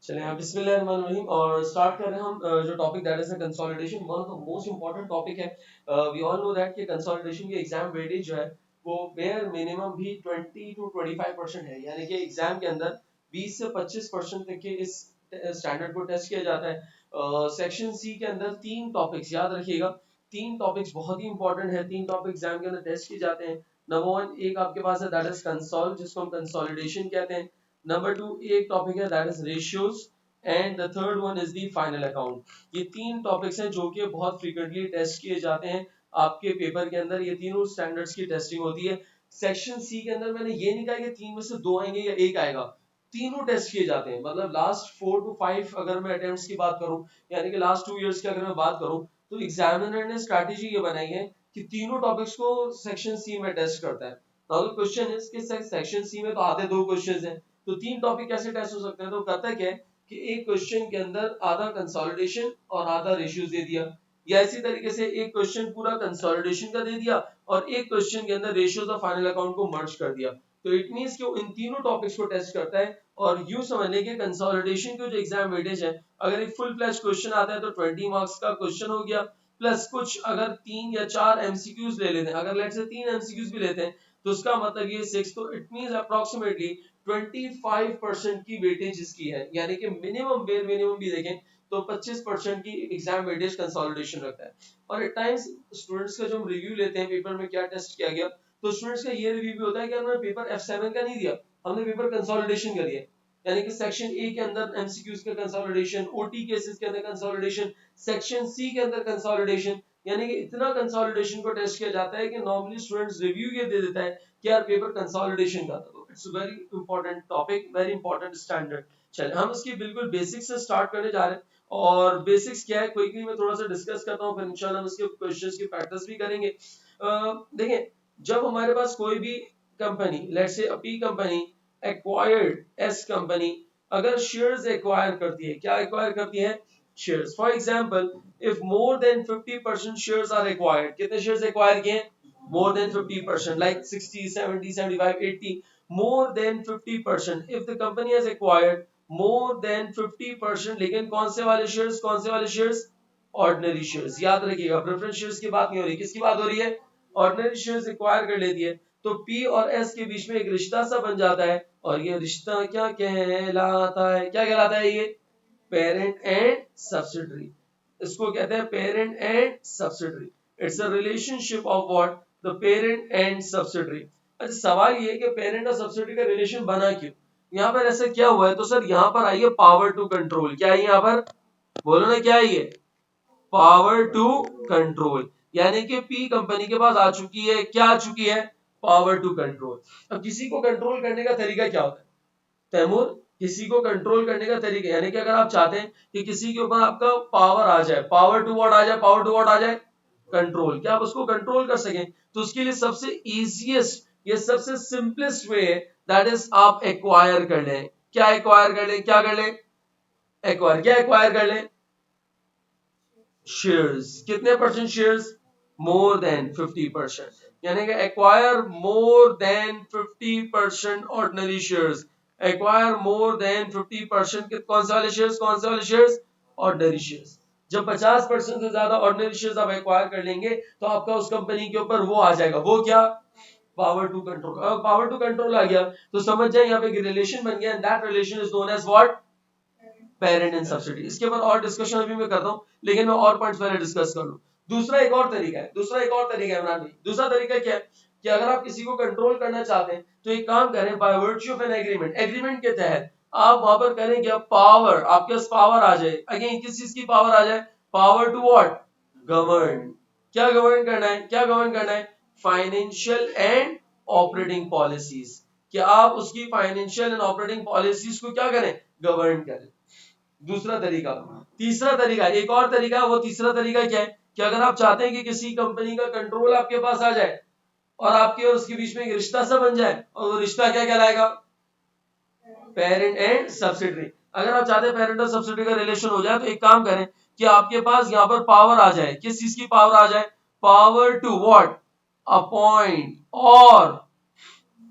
चलिए हम बिस्मिल्लाहिर्रहमानिर्रहीम और स्टार्ट कर रहे हैं हम जो topic that is consolidation one of the most important topic है। वी ऑल नो दैट कि कंसोलिडेशन की एग्जाम वेटेज जो है वो बेयर मिनिमम भी 20 to 25% है, यानी कि एग्जाम के अंदर 20 से 25% तक के इस स्टैंडर्ड को टेस्ट किया जाता है। सेक्शन सी के अंदर तीन टॉपिक्स याद रखिएगा, तीन टॉपिक्स बहुत ही इंपॉर्टेंट है, तीन टॉपिक एग्जाम के अंदर टेस्ट किए जाते हैं। नंबर वन एक आपके पास है दैट इज कंसोल, जिसको हम कंसोलिडेशन कहते हैं। नंबर टू एक टॉपिक है that is ratios and the third one is the final account. ये तीन टॉपिक्स हैं जो कि बहुत फ्रीक्वेंटली टेस्ट किए जाते हैं आपके पेपर के अंदर। ये तीनों स्टैंडर्ड्स की टेस्टिंग होती है। सेक्शन सी के अंदर मैंने ये नहीं कहा कि तीन में से दो आएंगे या एक आएगा, तीनों टेस्ट किए जाते हैं। मतलब लास्ट 4 to 5 अगर मैं अटेम्प्ट्स की बात करूं, यानी कि लास्ट 2 इयर्स की अगर मैं बात करूं, तो एग्जामिनर ने स्ट्रैटेजी ये बनाई है कि तीनों टॉपिक्स को सेक्शन सी में टेस्ट करता है। नाउ द क्वेश्चन इज कि सेक्शन सी में तो आधे दो क्वेश्चंस हैं, तो तीन टॉपिक कैसे टेस्ट हो सकते हैं? तो कहता क्या है कि एक क्वेश्चन के अंदर आधा कंसोलिडेशन और आधा रेशियोज दे दिया, या इसी तरीके से एक क्वेश्चन पूरा कंसोलिडेशन का दे दिया और एक क्वेश्चन के अंदर रेशियोज और फाइनल अकाउंट को मर्ज कर दिया। तो इट मींस कि वो इन तीनों टॉपिक्स को टेस्ट करता है। और यूं समझ लें कि कंसोलिडेशन की जो एग्जाम वेटेज है, अगर एक फुल फ्लैश क्वेश्चन आता है तो 20 मार्क्स का क्वेश्चन हो गया, प्लस कुछ अगर 3 या 4 एमसीक्यूज ले लेते हैं, अगर लेट्स से 3 एमसीक्यूज भी लेते हैं तो उसका मतलब ये 6, तो इट मींस अप्रोक्सीमेटली 25% की वेटेज इसकी है, यानी कि मिनिमम बेर मिनिमम भी देखें तो 25% की एग्जाम वेटेज कंसोलिडेशन रखता है। और एट टाइम्स स्टूडेंट्स का जो हम रिव्यू लेते हैं पेपर में क्या टेस्ट किया गया, तो स्टूडेंट्स का ये रिव्यू भी होता है कि हमने पेपर F7 का नहीं दिया, हमने पेपर कंसोलिडेशन का दिया। यानी कि सेक्शन ए के अंदर एमसीक्यूज का कंसोलिडेशन, ओटी केसेस के अंदर कंसोलिडेशन, सेक्शन सी के अंदर कंसोलिडेशन, यानी कि इतना कंसोलिडेशन को टेस्ट किया जाता है कि नॉर्मली स्टूडेंट्स रिव्यू ये दे देता है कि यार पेपर कंसोलिडेशन का था। तो it's very important topic, very important standard. चलिए हम इसकी बिल्कुल बेसिक से स्टार्ट करने जा रहे हैं। और बेसिक्स क्या है क्विकली मैं थोड़ा सा डिस्कस करता हूं, फिर इंशाल्लाह हम इसके क्वेश्चंस की प्रैक्टिस भी करेंगे। देखें, जब हमारे पास कोई भी company, let's say P company acquired S company, अगर शेयर्स एक्वायर करती है, क्या एक्वायर करती है? Shares. For example, if more than 50% shares are acquired, कितने शेयर्स एक्वायर किए? more than 50%, like 60, 70, 75, 80, more than 50%। if the company has acquired more than 50%, लेकिन कौन से वाले शेयर्स, कौन से वाले शेयर्स? Ordinary shares. याद रखिएगा, प्रेफरेंस शेयर्स की बात नहीं हो रही, किसकी बात हो रही है? ऑर्डिनरी शेयर्स एक्वायर कर लेती है, तो पी और एस के बीच में एक रिश्ता सा बन जाता है। और ये रिश्ता क्या कहलाता है? क्या कहलाता है ये? Parent and subsidiary. इसको कहते हैं parent and subsidiary. It's a relationship of what? The parent and subsidiary. अच्छा, सवाल ये है कि पेरेंट और सब्सिडरी का रिलेशन बना क्यों? यहाँ पर ऐसा क्या हुआ है? तो सर यहाँ पर आई है पावर टू कंट्रोल। क्या है यहाँ पर? बोलो ना, क्या है ये? Power to control. यानी कि पी कंपनी के पास आ चुकी है, क्या आ चुकी है? Power to control. अब किसी को कंट्रोल करने का तरीका क्या होता है तैमूर? किसी को कंट्रोल करने का तरीका, यानी कि अगर आप चाहते हैं कि किसी के ऊपर आपका पावर आ जाए, पावर टू व्हाट आ जाए? पावर टू व्हाट आ जाए? कंट्रोल। क्या आप उसको कंट्रोल कर सकें, तो उसके लिए सबसे इजीएस्ट, ये सबसे सिंपलेस्ट वे है, दैट इज आप एक्वायर कर लें। क्या एक्वायर कर लें? क्या कर लें? एक्वायर। क्या एक्वायर कर लें? शेयर्स। कितने परसेंट शेयर्स? मोर देन 50%। यानी कि एक्वायर मोर देन 50% ऑर्डिनरी शेयर्स। एक्वायर मोर देन 50%। कौन से वाले शेयर्स? कौन से वाले शेयर्स? Ordinary shares. जब 50% से ज्यादा ऑर्डिनरी शेयर्स आप एक्वायर कर लेंगे तो आपका उस कंपनी के ऊपर वो आ जाएगा, वो क्या? Power to control. अगर पावर टू कंट्रोल आ गया तो समझ जाए यहाँ पे रिलेशन बन गया, and that relation is known as what? Parent and subsidy. इसके ऊपर और डिस्कशन अभी मैं करता हूं, लेकिन मैं और पॉइंट्स पहले डिस्कस कर लूं। दूसरा एक और तरीका है, दूसरा एक और तरीका है इमरान भाई। दूसरा तरीका क्या है कि अगर आप किसी को कंट्रोल करना चाहते हैं तो एक काम करें, by virtue of an agreement, agreement के तहत आप वहां पर करें कि पावर, आपके पास पावर आ जाए। अगेन किस चीज की पावर आ जाए? Power to what? गवर्न। क्या गवर्न करना है? क्या गवर्न करना है? Financial and operating policies. क्या आप उसकी फाइनेंशियल एंड ऑपरेटिंग पॉलिसीज को क्या करें? गवर्न करें। दूसरा तरीका। तीसरा तरीका, एक और तरीका, वो तीसरा तरीका क्या है कि अगर आप चाहते हैं कि किसी कंपनी का कंट्रोल आपके पास आ जाए और आपके और उसके बीच में एक रिश्ता सा बन जाए, और वो रिश्ता क्या कहलाएगा? Parent and subsidiary. अगर आप चाहते हैं पेरेंट और सब्सिडरी का रिलेशन हो जाए, तो एक काम करें कि आपके पास यहां पर पावर आ जाए। किस चीज की पावर आ जाए? Power to what? अपॉइंट और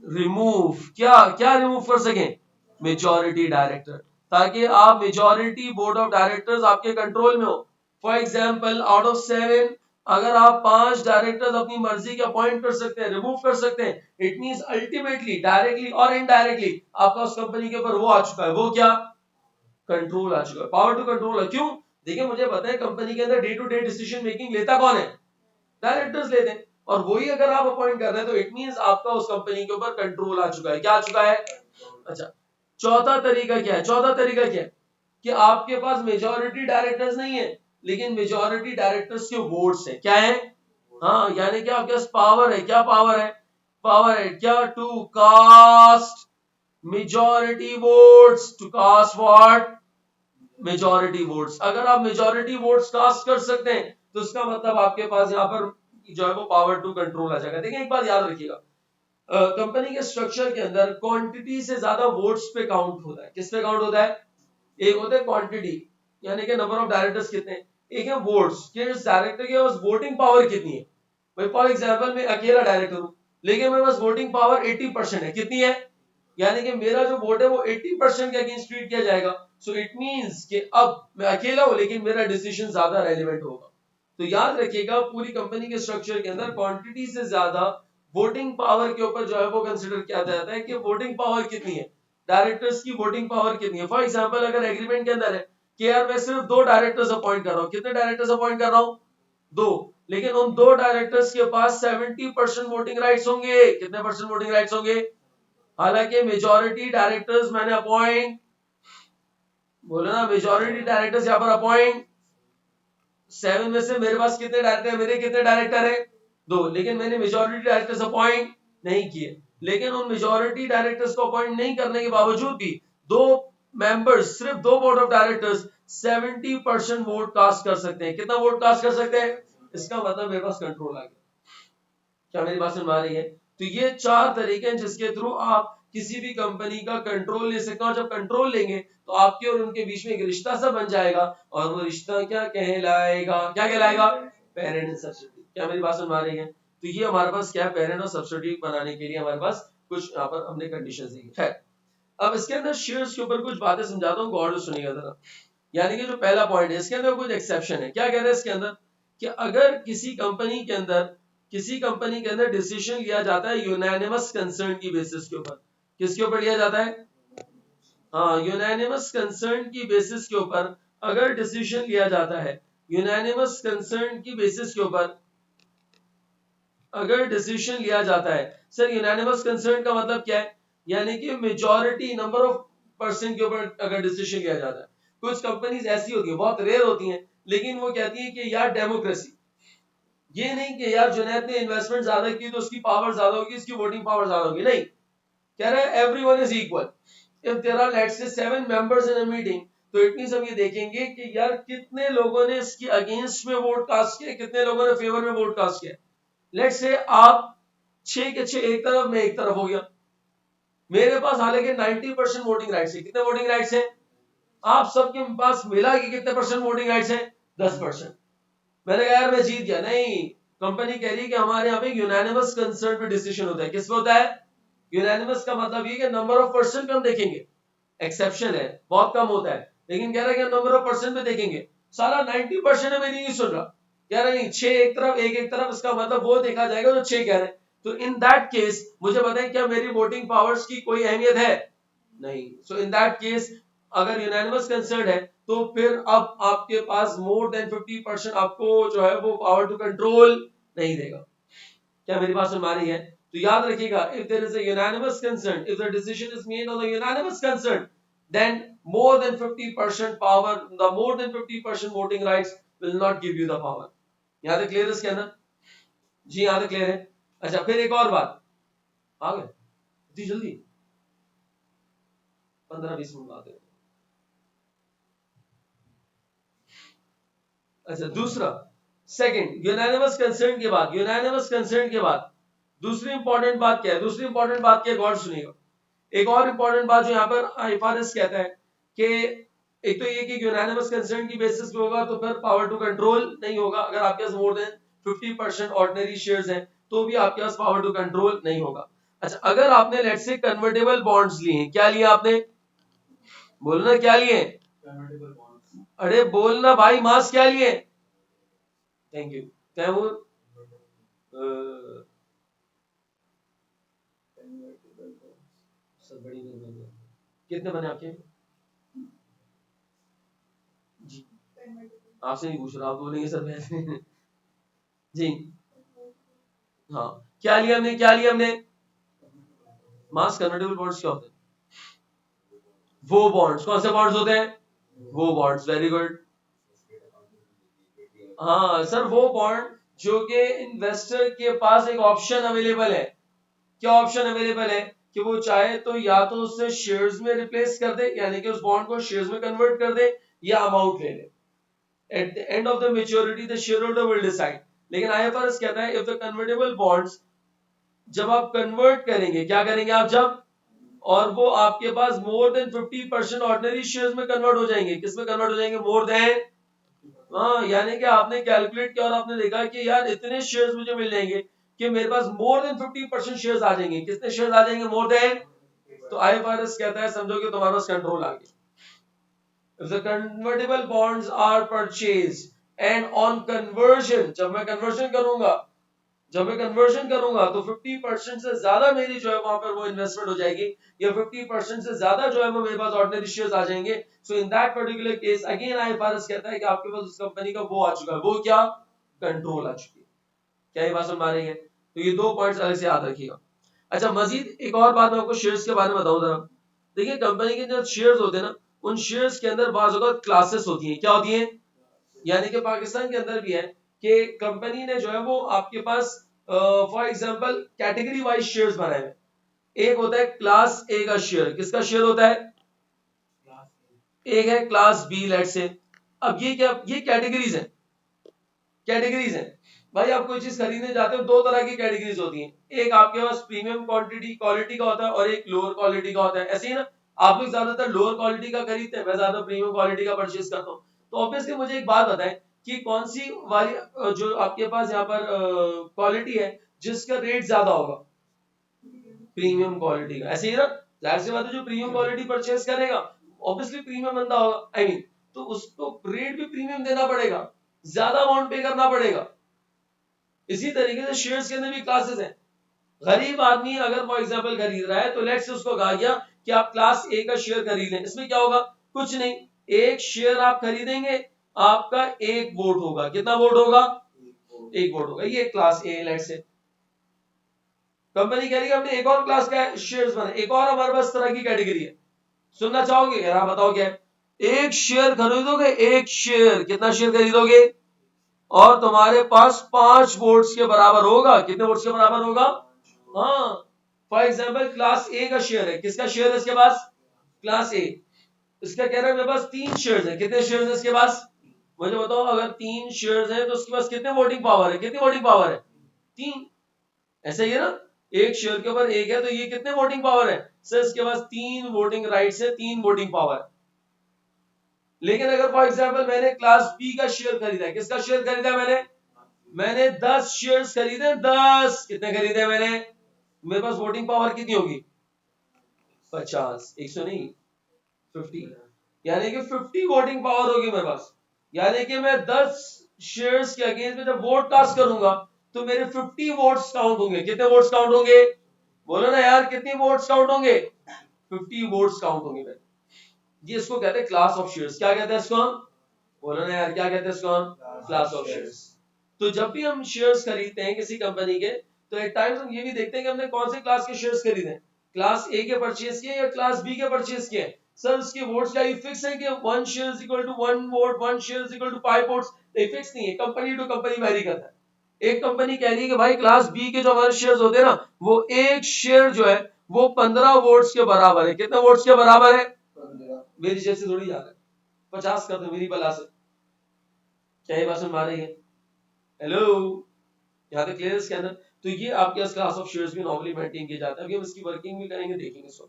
रिमूव। क्या क्या रिमूव कर सकें? Majority director. ताकि आप मेजॉरिटी बोर्ड ऑफ डायरेक्टर्स आपके कंट्रोल में हो। फॉर एग्जाम्पल आउट ऑफ 7 अगर आप 5 डायरेक्टर्स अपनी मर्जी के अपॉइंट कर सकते हैं, रिमूव कर सकते हैं, इट मींस अल्टीमेटली डायरेक्टली और इनडायरेक्टली आपका उस कंपनी के ऊपर वो आ चुका है, वो क्या कंट्रोल आ चुका है, पावर टू कंट्रोल है। क्यों? देखिए मुझे पता है कंपनी के अंदर day to day decision making लेता कौन है, डायरेक्टर्स लेते हैं, और वही अगर आप अपॉइंट कर रहे हैं तो इट मींस आपका उस कंपनी के ऊपर कंट्रोल आ चुका है। क्या आ चुका है? अच्छा, चौथा तरीका क्या है? चौथा तरीका क्या है कि आपके पास मेजॉरिटी डायरेक्टर्स नहीं है, लेकिन मेजॉरिटी डायरेक्टर्स के वोट्स है। क्या है? हाँ, यानी कि आपके पास पावर है। क्या पावर है? पावर है क्या? To cast majority votes, to cast what? Majority votes. अगर आप मेजॉरिटी वोट्स कास्ट कर सकते हैं तो उसका मतलब आपके पास यहाँ पर जो है वो पावर टू कंट्रोल आ जाएगा। देखिए एक बात याद रखिएगा, कंपनी के स्ट्रक्चर के अंदर क्वांटिटी से ज्यादा वोट्स पे काउंट होता है। किस पे काउंट होता है? एक होता है क्वांटिटी, यानी कि नंबर ऑफ डायरेक्टर्स कितने हैं, एक है वोट्स कि इस डायरेक्टर के पास वोटिंग पावर कितनी है। भाई फॉर एग्जांपल मैं अकेला डायरेक्टर हूं, लेकिन मेरे पास वोटिंग पावर 80% है। कितनी है? यानी कि मेरा जो वोट है वो 80% के अगेंस्ट ट्रीट किया जाएगा। सो इट मींस कि अब मैं अकेला हूं लेकिन मेरा डिसीजन ज्यादा रेलेवेंट होगा। तो याद रखिएगा पूरी कंपनी के स्ट्रक्चर के अंदर क्वांटिटी से ज्यादा वोटिंग पावर के ऊपर जो है वो कंसीडर किया जाता है कि वोटिंग पावर कितनी है, डायरेक्टर्स की वोटिंग पावर कितनी है। फॉर एग्जांपल अगर एग्रीमेंट के अंदर है कि यार मैं सिर्फ 2 डायरेक्टर्स अपॉइंट कर रहा हूं, कितने डायरेक्टर्स अपॉइंट कर रहा हूं? 2, लेकिन उन 2 डायरेक्टर्स के पास 70% वोटिंग राइट्स होंगे। कितने परसेंट वोटिंग राइट्स होंगे? हालांकि मेजॉरिटी डायरेक्टर्स मैंने अपॉइंट, बोलो ना मेजॉरिटी डायरेक्टर्स यहां पर अपॉइंट 7 में से मेरे पास कितने डायरेक्टर है? मेरे कितने डायरेक्टर है? 2, लेकिन मैंने मेजॉरिटी डायरेक्टर्स अपॉइंट नहीं किए। लेकिन उन मेजॉरिटी डायरेक्टर्स को अपॉइंट नहीं करने के बावजूद भी दो मेंबर्स, सिर्फ 2 board of directors 70% vote cast कर सकते हैं। कितना वोट कास्ट कर सकते हैं? इसका मतलब मेरे पास कंट्रोल आ गया। क्या मेरी बात सुन पा रही है? तो ये 4 तरीके हैं जिसके थ्रू आप किसी भी कंपनी का कंट्रोल ले सकते हो। जब कंट्रोल लेंगे तो आपके और उनके बीच में एक रिश्ता सा बन जाएगा, और वो रिश्ता क्या कहलाएगा? क्या कहलाएगा? Parent and subsidy. क्या मेरी बात सुन पा रही है? तो ये हमारे पास क्या, पेरेंट और सब्सिडी बनाने के लिए हमारे पास कुछ यहाँ पर हमने कंडीशंस दी है। अब इसके अंदर शेयर्स के ऊपर कुछ बातें समझाता हूँ, गौर से सुनिएगा जरा। यानी कि जो पहला पॉइंट है इसके अंदर कुछ एक्सेप्शन है। क्या कह रहे हैं इसके अंदर कि अगर किसी कंपनी के अंदर डिसीजन लिया जाता है यूनानिमस कंसर्न की बेसिस के ऊपर। किसके ऊपर लिया जाता है? हाँ, यूनानिमस कंसर्न की बेसिस के ऊपर अगर डिसीजन लिया जाता है, यूनानिमस कंसर्न की बेसिस के ऊपर अगर डिसीजन लिया जाता है। सर यूनानिमस कंसर्न का मतलब क्या है? यानी कि मेजॉरिटी नंबर ऑफ पर्सन के ऊपर अगर डिसीजन लिया जाता है। कुछ कंपनीज ऐसी होती है, बहुत रेयर होती हैं, लेकिन वो कहती है कि यार डेमोक्रेसी, ये नहीं कि यार जुनैद ने इन्वेस्टमेंट ज्यादा की तो उसकी पावर ज्यादा होगी, इसकी वोटिंग पावर ज्यादा होगी। नहीं, कह रहा है everyone is equal. If there are let's say 7 members in a meeting, तो इट मींस हम ये देखेंगे कि यार कितने लोगों ने इसकी अगेंस्ट में वोट कास्ट किया, कितने लोगों ने फेवर में वोट कास्ट किया। लेट्स से आप 6 के 6 एक तरफ, मैं एक तरफ हो गया, मेरे पास हालांकि 90% वोटिंग राइट्स है। कितने वोटिंग राइट्स है? आप सबके पास मिला के कितने परसेंट वोटिंग राइट्स है? 10%। मैंने कहा यार मैं जीत गया। नहीं, कंपनी कह रही है कि हमारे यहाँ पे यूनानिमस कंसर्न पे डिसीजन होता है। किस पे होता है? यूनानिमस का मतलब ये कि नंबर ऑफ पर्सन पे हम देखेंगे, एक्सेप्शन है, बहुत कम होता है, लेकिन कह रहा है कि नंबर ऑफ पर्सन पे देखेंगे। सारा 90% है, मैं नहीं सुन रहा, कह रहा नहीं 6 एक तरफ, एक तरफ, इसका मतलब वो देखा जाएगा जो 6 कह रहे हैं। तो इन दैट केस मुझे बताएं क्या मेरी वोटिंग पावर्स की कोई अहमियत है? नहीं। सो इन दैट केस अगर यूनानिमस कंसर्न है तो फिर अब आपके पास मोर देन 50% आपको जो है वो पावर टू कंट्रोल नहीं देगा। क्या मेरी बात सुन पा रही है? तो याद रखिएगा, if there is a unanimous concern, if the decision is made on the unanimous concern, then more than 50% power, the more than 50% voting rights will not give you the power. यहां तक क्लियर है इसके अंदर? जी यहां तक clear है। अच्छा, फिर एक और बात, आ गए इतनी जल्दी? 15-20 मिनट बाद। अच्छा, दूसरा, सेकंड, यूनानिमस कंसेंट के बाद, यूनानिमस कंसेंट के बाद दूसरी इंपॉर्टेंट बात क्या है? दूसरी इंपॉर्टेंट बात क्या है, गौर सुनिएगा। एक और इंपॉर्टेंट बात जो यहाँ पर आईएफआरएस कहता है कि एक तो ये कि यूनानिमस कंसेंट की बेसिस पे होगा तो फिर पावर टू कंट्रोल नहीं होगा। अगर आपके पास मोर देन 50% ऑर्डिनरी शेयर्स हैं तो भी आपके पास पावर टू कंट्रोल नहीं होगा। अच्छा, अगर आपने लेट्स से कन्वर्टेबल बॉन्ड्स लिए हैं, क्या लिया आपने? बोलना क्या लिए? अरे बोलना भाई, मास क्या लिए? Thank you Taimur. सर बड़ी मेहरबानी, कितने बने आपके? जी आपसे नहीं पूछ रहा, आप बोलेंगे सर मैं जी हाँ, क्या लिया हमने, क्या लिया हमने? मास कन्वर्टेबल बॉन्ड्स क्या होते हैं? वो बॉन्ड्स, कौन से बॉन्ड्स होते हैं? वो बॉन्ड्स, वेरी गुड। हाँ सर, वो बॉन्ड जो कि इन्वेस्टर के पास एक ऑप्शन अवेलेबल है। क्या ऑप्शन अवेलेबल है? कि वो चाहे तो या तो उससे शेयर्स में रिप्लेस कर दे, यानी कि उस बॉन्ड को शेयर्स में कन्वर्ट कर दे, या अमाउंट ले ले। At the end of the maturity the share holder will decide. लेकिन आईएफआरएस कहता है इफ द कन्वर्टेबल बॉन्ड्स, जब आप कन्वर्ट करेंगे, क्या करेंगे आप जब, और वो आपके पास मोर देन 50% ऑर्डिनरी शेयर्स में कन्वर्ट हो जाएंगे। किस में कन्वर्ट हो जाएंगे? मोर देन, हाँ, यानी कि आपने कैलकुलेट किया और आपने देखा कि यार इतने शेयर्स मुझे मिल जाएंगे कि मेरे पास मोर देन 50% शेयर्स आ जाएंगे। कितने शेयर्स आ जाएंगे? More than. तो आईएफआरएस कहता है समझो कि तुम्हारे पास कंट्रोल आ गया। If the convertible bonds are purchased and on conversion, जब मैं कन्वर्जन करूंगा, तो 50% से ज्यादा मेरी जो है वहां पर वो इन्वेस्टमेंट हो जाएगी, या 50% से ज्यादा जो है वो मेरे पास ऑर्डिनरी शेयर्स आ जाएंगे। So in that particular case again IFRS कहता है कि आपके पास उस कंपनी का वो आ चुका है, वो क्या? कंट्रोल आ चुकी है। क्या ये बात समझ आ रही है? तो ये दो पॉइंट्स अलग से याद रखिएगा। अच्छा, मजीद एक और बात मैं आपको शेयर्स के बारे में बताऊं जरा। देखिए, कंपनी के जो शेयर्स होते हैं ना, उन शेयर्स के अंदर बाज़ औक़ात क्लासेस होती हैं। क्या होती हैं? यानी कि पाकिस्तान के अंदर भी है कि कंपनी ने जो है वो आपके पास for example category wise shares बनाए हैं। एक होता है क्लास ए का शेयर। किसका शेयर होता है? एक है क्लास बी, लेट से। अब ये क्या, ये कैटेगरीज है, कैटेगरीज है। भाई आप कोई चीज खरीदने जाते हो, दो तरह की कैटेगरीज होती हैं। एक आपके पास प्रीमियम क्वांटिटी क्वालिटी का होता है और एक लोअर क्वालिटी का होता है। ऐसे ही ना, आप लोग ज्यादातर लोअर क्वालिटी का खरीदते हैं, मैं ज्यादा प्रीमियम क्वालिटी का परचेज करता हूँ। तो ऑब्वियसली मुझे एक बात बताएं कि कौन सी वाली जो आपके पास यहाँ पर क्वालिटी है जिसका रेट ज्यादा होगा? प्रीमियम क्वालिटी का। ऐसे ही ना, जाहिर सी बात है जो प्रीमियम क्वालिटी परचेज करेगा ऑब्वियसली प्रीमियम बंदा होगा, आई मीन, तो उसको रेट भी प्रीमियम देना पड़ेगा, ज्यादा अमाउंट पे करना पड़ेगा। इसी तरीके से शेयर्स के अंदर भी क्लासेस हैं। गरीब आदमी अगर फॉर एग्जांपल खरीद रहा है, तो लेट्स से उसको कहा गया कि आप क्लास ए का शेयर खरीद लें। इसमें क्या होगा? कुछ नहीं, एक शेयर आप खरीदेंगे, आपका एक वोट होगा। कितना वोट होगा? एक वोट होगा। ये class A, let's say company कह रही है हमने एक और क्लास का शेयर्स बने, एक और हमारे पास तरह की कैटेगरी है। सुनना चाहोगे? यार आप बताओ क्या है? एक शेयर खरीदोगे, एक शेयर, कितना शेयर खरीदोगे? और तुम्हारे पास 5 वोट्स के बराबर होगा। कितने वोट्स के बराबर होगा? हाँ, फॉर एग्जाम्पल क्लास ए का शेयर है। किसका शेयर है इसके पास? क्लास ए। इसका कह रहा है मेरे पास 3 शेयर्स है। कितने शेयर्स है इसके पास? मुझे बताओ, अगर 3 शेयर्स है तो उसके पास कितने वोटिंग पावर है? कितनी वोटिंग पावर है? 3। ऐसा ही है ना, एक शेयर के ऊपर एक है, तो ये कितने वोटिंग पावर है? सर इसके पास 3 वोटिंग राइट्स है, 3 वोटिंग पावर है। लेकिन अगर फॉर एग्जाम्पल मैंने क्लास बी का शेयर खरीदा है, किसका शेयर खरीदा है मैंने 10 शेयर्स खरीदे, 10। कितने खरीदे मैंने? मेरे पास वोटिंग पावर कितनी होगी? 50, 100 नहीं, 50। यानी कि 50 वोटिंग पावर होगी मेरे पास। यानी कि मैं 10 शेयर्स के अगेंस्ट में जब वोट कास्ट करूंगा, तो मेरे 50 वोट्स काउंट होंगे। कितने वोट्स काउंट होंगे? बोलो ना यार, कितने वोट्स काउंट होंगे? 50 वोट्स काउंट होंगे मेरे। ये इसको कहते हैं क्लास ऑफ शेयर्स। क्या कहते हैं इसको हम? बोलो ना यार, क्या कहते हैं इसको हम? Class of shares. तो जब भी हम शेयर्स खरीदते हैं किसी कंपनी के, तो एट टाइम्स हम ये भी देखते हैं कि हमने कौन से क्लास के शेयर्स खरीदे हैं। क्लास ए के परचेज किए या क्लास बी के परचेज किए? सर उसके वोट्स क्या फिक्स है कि 1 share is equal to 1 vote, 1 share is equal to 5 votes? नहीं, फिक्स नहीं है, कंपनी टू कंपनी वेरी करता है। एक कंपनी कह रही है कि भाई क्लास बी के जो हमारे शेयर्स होते हैं ना, वो एक शेयर जो है वो 15 वोट्स के बराबर है। कितने वोट्स के बराबर है? 15। मेरी जैसे थोड़ी याद है, 50 कर दो मेरी बला से। क्या ये बात समझ आ रही है? हेलो, यहाँ तक क्लियर है इसके अंदर? तो ये आपके क्लास ऑफ शेयर्स भी नॉर्मली मेंटेन किया जाता है। अभी हम इसकी वर्किंग भी करेंगे, देखेंगे इसको।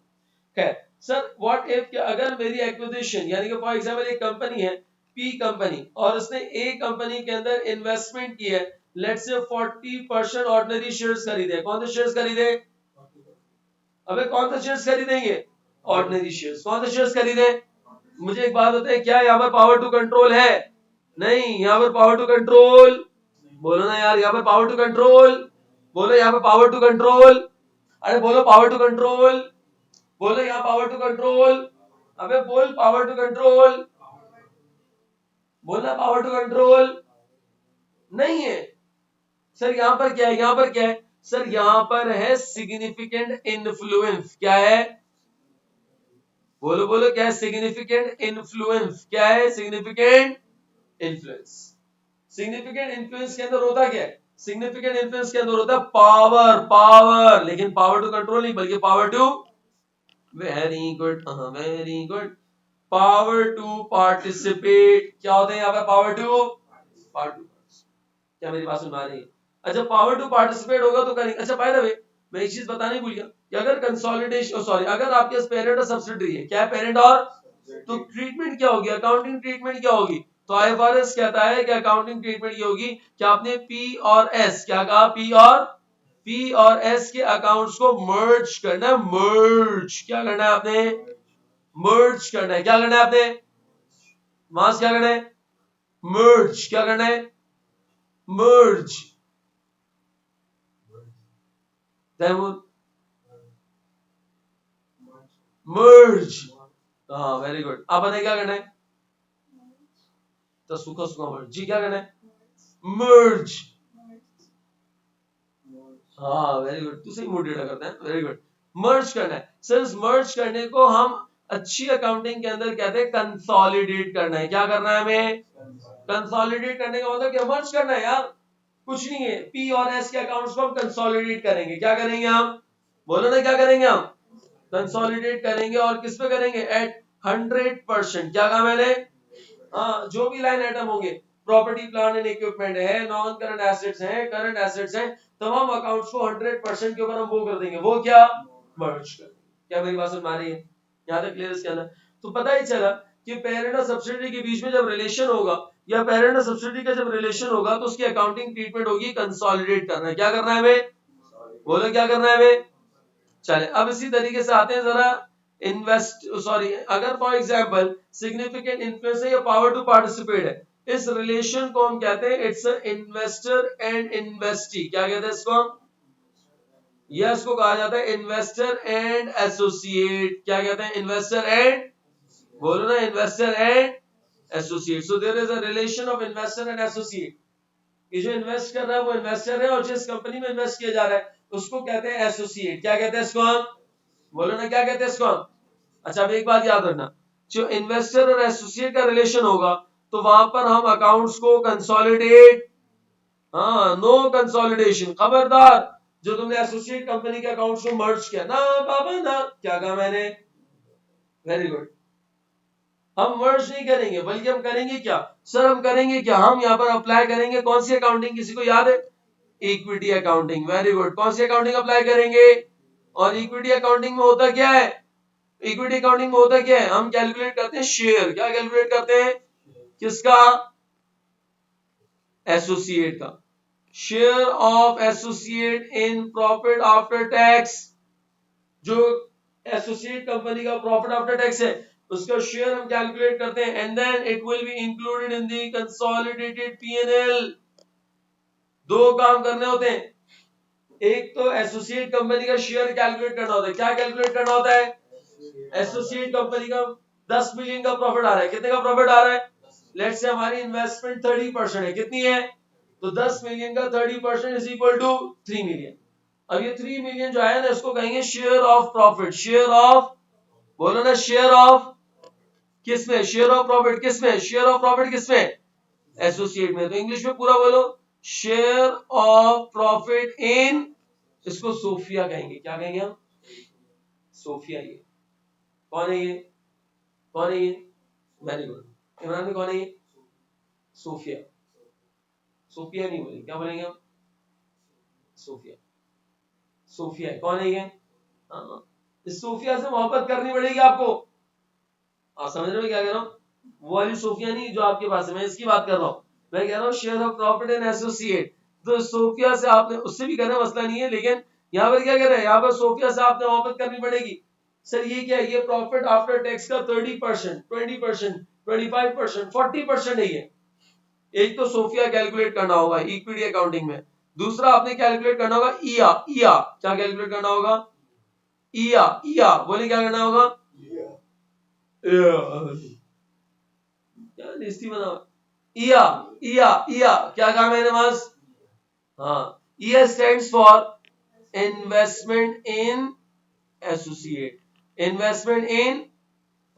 खैर सर, व्हाट इफ कि अगर मेरी एक्विजिशन, यानी कि फॉर एग्जांपल एक कंपनी है पी कंपनी, और उसने ए कंपनी के अंदर इन्वेस्टमेंट की है, लेट्स से 40% ऑर्डिनरी शेयर्स खरीदे। कौन से शेयर्स खरीदे? अबे कौन से शेयर्स खरीदेंगे? Ordinary shares. कौन से शेयर्स खरीदे? मुझे एक बात बताए, क्या यहाँ पर पावर टू कंट्रोल है? नहीं, यहाँ पर पावर टू कंट्रोल, बोलो ना यार, यहाँ पर पावर टू कंट्रोल, बोलो यहाँ पर पावर टू कंट्रोल, अरे बोलो पावर टू कंट्रोल, बोलो यहाँ पावर टू कंट्रोल, अबे बोल पावर टू कंट्रोल, बोलना पावर टू कंट्रोल नहीं है। सर यहाँ पर क्या है, यहाँ पर क्या है सर, यहाँ पर है सिग्निफिकेंट इन्फ्लुएंस। क्या है? बोलो बोलो, क्या है सिग्निफिकेंट इन्फ्लुएंस? क्या है सिग्निफिकेंट इन्फ्लुएंस? सिग्निफिकेंट इन्फ्लुएंस के अंदर होता क्या है? सिग्निफिकेंट इन्फ्लुएंस के अंदर होता है पावर, पावर, लेकिन पावर टू कंट्रोल नहीं, बल्कि power to, very good, very good, power to participate. क्या होता है यहाँ पर? Power to participate. क्या मेरी बात सुन पा रही है? अच्छा, पावर टू पार्टिसिपेट होगा तो करेंगे। अच्छा बाय द वे, मैं एक चीज बताने भूल गया कि अगर कंसोलिडेशन, सॉरी, अगर आपके पास पेरेंट और सब्सिडरी है, क्या है पेरेंट और, तो ट्रीटमेंट क्या होगी, अकाउंटिंग ट्रीटमेंट क्या होगी? तो आईएफआरएस कहता है कि अकाउंटिंग ट्रीटमेंट ये होगी कि आपने पी और एस, क्या कहा, पी और एस के अकाउंट्स को मर्ज करना है। मर्ज क्या करना है आपने? मर्ज करना है। क्या करना है आपने? मास क्या करना है? मर्ज। क्या करना है? मर्ज। तैमूर, मर्ज। हाँ वेरी गुड। आप बताइए क्या करना है? तो सूखा सूखा मर्ज जी, क्या करना है? मर्ज। हाँ वेरी गुड, तू सही मूड रीडर करता है, वेरी गुड। मर्ज करना है सर, इस मर्ज करने को हम अच्छी अकाउंटिंग के अंदर कहते हैं कंसोलिडेट करना है। क्या करना है हमें? कंसोलिडेट करने का मतलब क्या? मर्ज करना है यार, कुछ नहीं है। पी और एस के अकाउंट्स को हम कंसोलिडेट करेंगे। क्या करेंगे हम? बोलो ना, क्या करेंगे हम? कंसोलिडेट करेंगे। और किस पे करेंगे? एट 100%। क्या कहा मैंने? हाँ, जो भी लाइन आइटम होंगे, प्रॉपर्टी प्लांट एंड इक्विपमेंट है, नॉन करंट एसेट्स हैं, करंट एसेट्स हैं, तमाम अकाउंट्स को 100% के ऊपर हम वो कर देंगे। वो क्या? मर्ज कर देंगे। क्या मेरी बात सुन पा रही है? यहाँ तक क्लियर इसके अंदर? तो पता ही चला कि पेरेंट और सब्सिडी के बीच में जब रिलेशन होगा, या पेरेंट और सब्सिडी का जब रिलेशन होगा, तो उसकी अकाउंटिंग ट्रीटमेंट होगी कंसोलिडेट करना है। क्या करना है हमें? बोलो क्या करना है हमें? चले, अब इसी तरीके से आते हैं जरा इन्वेस्ट, सॉरी, अगर फॉर एग्जांपल सिग्निफिकेंट इन्फ्लुएंस है या पावर टू पार्टिसिपेट है, इस रिलेशन को हम कहते हैं इट्स इन्वेस्टर एंड इन्वेस्टी। क्या कहते हैं इसको हम? यस, को कहा जाता है इन्वेस्टर एंड एसोसिएट। क्या कहते हैं? इन्वेस्टर एंड, बोलो ना, investor and associate. So there is a relation of investor and associate. ये जो इन्वेस्ट कर रहा है वो इन्वेस्टर है, और जिस कंपनी में इन्वेस्ट किया जा रहा है उसको कहते हैं एसोसिएट। क्या कहते हैं इसको हम? बोलो ना, क्या कहते हैं इसको हम? अच्छा, अब एक बात याद रखना, जो इन्वेस्टर और एसोसिएट का रिलेशन होगा, तो वहां पर हम अकाउंट्स को कंसोलिडेट, हाँ, नो कंसोलिडेशन, खबरदार, जो तुमने एसोसिएट कंपनी के अकाउंट्स को मर्ज किया ना बाबा ना। क्या कहा मैंने? Very good. हम मर्ज नहीं करेंगे, बल्कि हम करेंगे क्या सर? हम करेंगे क्या? हम यहाँ पर अप्लाई करेंगे कौन सी अकाउंटिंग? किसी को याद है? Equity accounting. Very good. कौन सी अकाउंटिंग अप्लाई करेंगे? और इक्विटी अकाउंटिंग में होता क्या है? इक्विटी अकाउंटिंग में होता क्या है? हम कैलकुलेट करते हैं शेयर। क्या कैलकुलेट करते हैं? किसका? एसोसिएट का। Share of associate in profit after tax. जो एसोसिएट कंपनी का प्रॉफिट आफ्टर टैक्स है, उसका शेयर हम कैलकुलेट करते हैं, and then it will be included in the consolidated PNL. दो काम करने होते हैं, एक तो एसोसिएट कंपनी का शेयर कैलकुलेट करना होता है। क्या कैलकुलेट करना होता है? एसोसिएट कंपनी का 10 मिलियन का प्रॉफिट आ रहा है। कितने का प्रॉफिट आ रहा है? लेट्स से हमारी इन्वेस्टमेंट 30% है। कितनी है? तो 10 मिलियन का 30% इज इक्वल टू 3 मिलियन। अब ये 3 मिलियन जो है ना, इसको कहेंगे share of profit. Share of, बोलो ना, शेयर ऑफ किसमें? शेयर ऑफ प्रॉफिट किसमें? शेयर ऑफ प्रॉफिट किसमें? एसोसिएट में। तो इंग्लिश में पूरा बोलो, शेयर ऑफ प्रॉफिट इन, इसको सोफिया कहेंगे। क्या कहेंगे हम? सोफिया। ये कौन है? ये कौन है? ये वेरी गुड इमरान में, कौन है ये? सोफिया। सोफिया नहीं बोलेंगे, क्या बोलेंगे हम? सोफिया। सोफिया है। कौन है ये? हाँ, इस सोफिया से मोहब्बत करनी पड़ेगी आपको। आप समझ रहे हो क्या कह रहा हूँ? वो वाली सोफिया नहीं जो आपके पास है, मैं इसकी बात कर रहा हूँ। मैं कह रहा हूँ share of profit and associate. तो सोफिया से आपने, उससे भी करना मसला नहीं है, लेकिन यहाँ पर क्या कह रहे हैं? यहाँ पर सोफिया से आपने मोहब्बत करनी पड़ेगी। सर ये क्या है? ये प्रॉफिट आफ्टर टैक्स का 30%, 20%, 25%, 40% है ये। एक तो सोफिया कैलकुलेट करना होगा इक्विटी अकाउंटिंग में, दूसरा आपने कैलकुलेट करना होगा ईया। ईया क्या कैलकुलेट करना होगा? ईया। ईया बोले क्या करना होगा? क्या लिस्टी बना? ईया। ईया। ईया क्या कहा मैंने बस? हाँ, IA stands for investment in associate, investment in,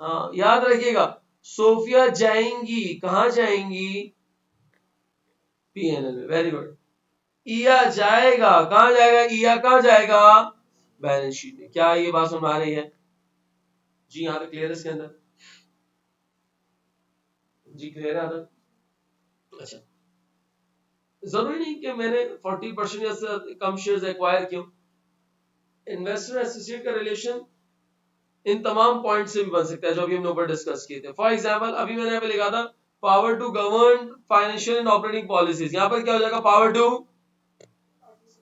हाँ याद रखिएगा। सोफिया जाएंगी कहां जाएंगी? पीएनएल में, वेरी गुड। ईया जाएगा कहां जाएगा? ईया कहां जाएगा? बैलेंस शीट में। क्या ये बात समझ आ रही है? जी यहाँ तक क्लियर है इसके अंदर? जी क्लियर है आदत? अच्छा, जरूरी नहीं कि मैंने 40% या से कम शेयर्स एक्वायर क्यों। इन्वेस्टर एसोसिएट का रिलेशन इन तमाम पॉइंट से भी बन सकता है जो अभी हमने ऊपर डिस्कस किए थे। फॉर एग्जांपल अभी मैंने यहाँ पे लिखा था power to govern financial and operating policies, यहाँ पर क्या हो जाएगा? Power to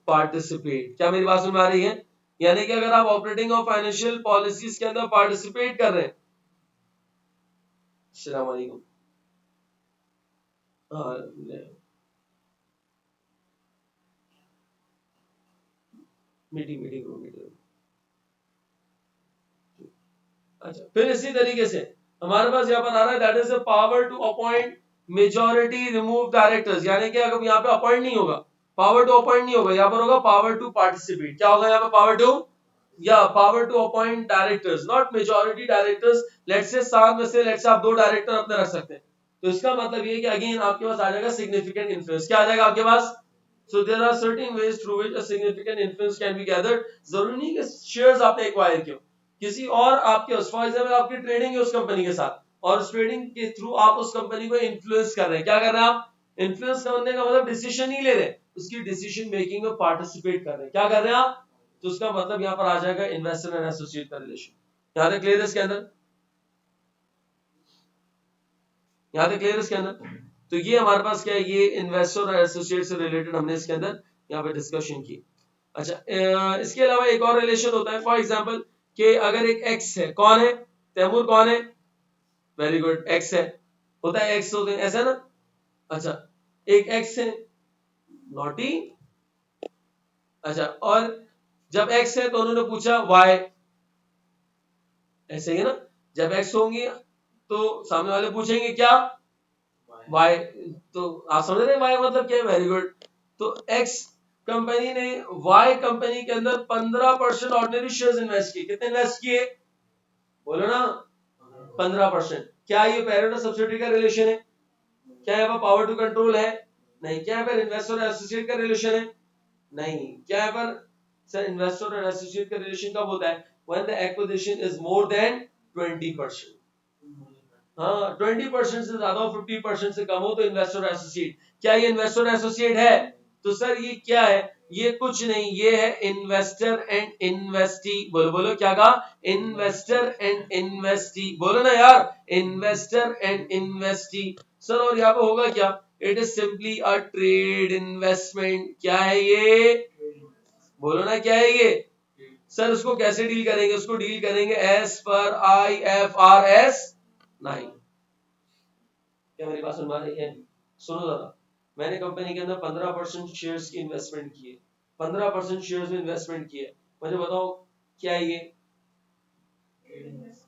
participate. क्या मेरी बात सुन में आ रही है? यानी कि अगर आप ऑपरेटिंग और फाइनेंशियल पॉलिसीज के अंदर पार्टिसिपेट कर रहे हैं, अस्सलाम वालेकुम, हाँ मीटिंग मीटिंग मीटिंग। अच्छा, फिर इसी तरीके से हमारे पास यहाँ पर आ रहा है that is the power to appoint majority remove directors, यानी कि अगर यहाँ पे अपॉइंट नहीं होगा, पावर टू अपॉइंट नहीं होगा, यहाँ पर होगा पावर टू पार्टिसिपेट। क्या होगा यहाँ पे? पावर टू, या power to appoint directors, not majority directors. Let's say 7 में से लेट्स से आप 2 डायरेक्टर अपने रख सकते हैं, तो इसका मतलब ये है कि अगेन आपके पास आ जाएगा सिग्निफिकेंट इन्फ्लुएंस। क्या आ जाएगा आपके पास? So there are certain ways through which a significant influence can be gathered. जरूरी नहीं कि शेयर्स आपने एक्वायर किए, किसी और आपके, फॉर एग्जांपल आपकी ट्रेडिंग है उस कंपनी के साथ, और उस ट्रेडिंग के थ्रू आप उस कंपनी को इन्फ्लुएंस कर रहे हैं। क्या कर रहे हैं आप? इन्फ्लुएंस करने का मतलब डिसीजन नहीं ले रहे, उसकी डिसीजन मेकिंग में पार्टिसिपेट कर रहे हैं। क्या कर रहे हैं आप? तो उसका मतलब यहाँ पर आ जाएगा इन्वेस्टर एंड एसोसिएट का रिलेशन। यहाँ तक क्लियर है इसके अंदर? यहाँ तक क्लियर है इसके अंदर? तो ये हमारे पास क्या है, ये इन्वेस्टर और एसोसिएट से रिलेटेड हमने इसके अंदर यहाँ पे डिस्कशन की। अच्छा, इसके अलावा एक और रिलेशन होता है, फॉर एग्जांपल कि अगर एक एक्स है, कौन है? तैमूर कौन है? वेरी गुड, एक्स है, होता है एक्स होते हैं ऐसा ना। अच्छा, एक एक्स है, नॉटी। अच्छा, और जब एक्स है तो उन्होंने पूछा वाई, ऐसे ही है ना। जब एक्स होंगे तो सामने वाले पूछेंगे क्या? वाई। तो आप समझ रहे हैं वाई मतलब क्या है? Very good. तो एक्स कंपनी ने वाई कंपनी के अंदर 15% ऑर्डिनरी शेयर्स इन्वेस्ट किए। कितने इन्वेस्ट किए? बोलो ना, 15%। क्या ये पैरेंट और सब्सिडियरी का रिलेशन है? क्या यहाँ पर पावर टू कंट्रोल है? नहीं। क्या यहाँ पर इन्वेस्टर और एसोसिएट का रिलेशन है? नहीं। क्या यहाँ पर सर इन्वेस्टर और एसोसिएट का रिलेशन कब होता है? When the acquisition is more than 20%। हाँ, 20% से ज्यादा हो, 50% से कम हो तो इन्वेस्टर एसोसिएट। क्या ये इन्वेस्टर एसोसिएट है? तो सर ये क्या है? ये कुछ नहीं, ये है इन्वेस्टर एंड इन्वेस्टी। बोलो बोलो क्या कहा? Investor and investee. बोलो ना यार, इन्वेस्टर एंड इन्वेस्टी। सर और यहाँ पे होगा क्या? It is simply a trade investment. क्या है ये? बोलो ना क्या है ये? सर उसको कैसे डील करेंगे? उसको डील करेंगे एज पर IFRS 9। क्या मेरी बात सुन पा रही है? सुनो जरा, मैंने कंपनी के अंदर 15% शेयर्स की इन्वेस्टमेंट की है, 15% शेयर्स में इन्वेस्टमेंट की है। मुझे बताओ क्या है ये?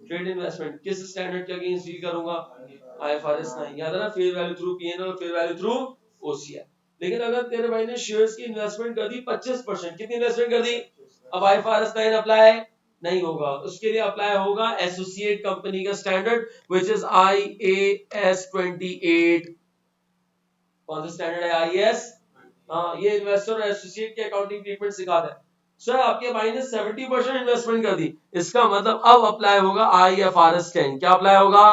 Trade investment. किस स्टैंडर्ड के अगेंस्ट डील करूंगा? IFRS 9। याद है ना, फेयर वैल्यू थ्रू P&L और फेयर वैल्यू थ्रू OCI। लेकिन अगर तेरे भाई ने शेयर्स की इन्वेस्टमेंट कर दी 25%, कितनी इन्वेस्टमेंट कर दी? अब IFRS 9 अप्लाई नहीं होगा, उसके लिए अप्लाई होगा एसोसिएट कंपनी का स्टैंडर्ड व्हिच इज IAS 28। कौन सा स्टैंडर्ड है? IAS। हाँ, ये इन्वेस्टर और एसोसिएट की अकाउंटिंग ट्रीटमेंट सिखाता है। सर आपके भाई ने 70% इन्वेस्टमेंट कर दी, इसका मतलब अब अप्लाई होगा IFRS 10। क्या अप्लाई होगा?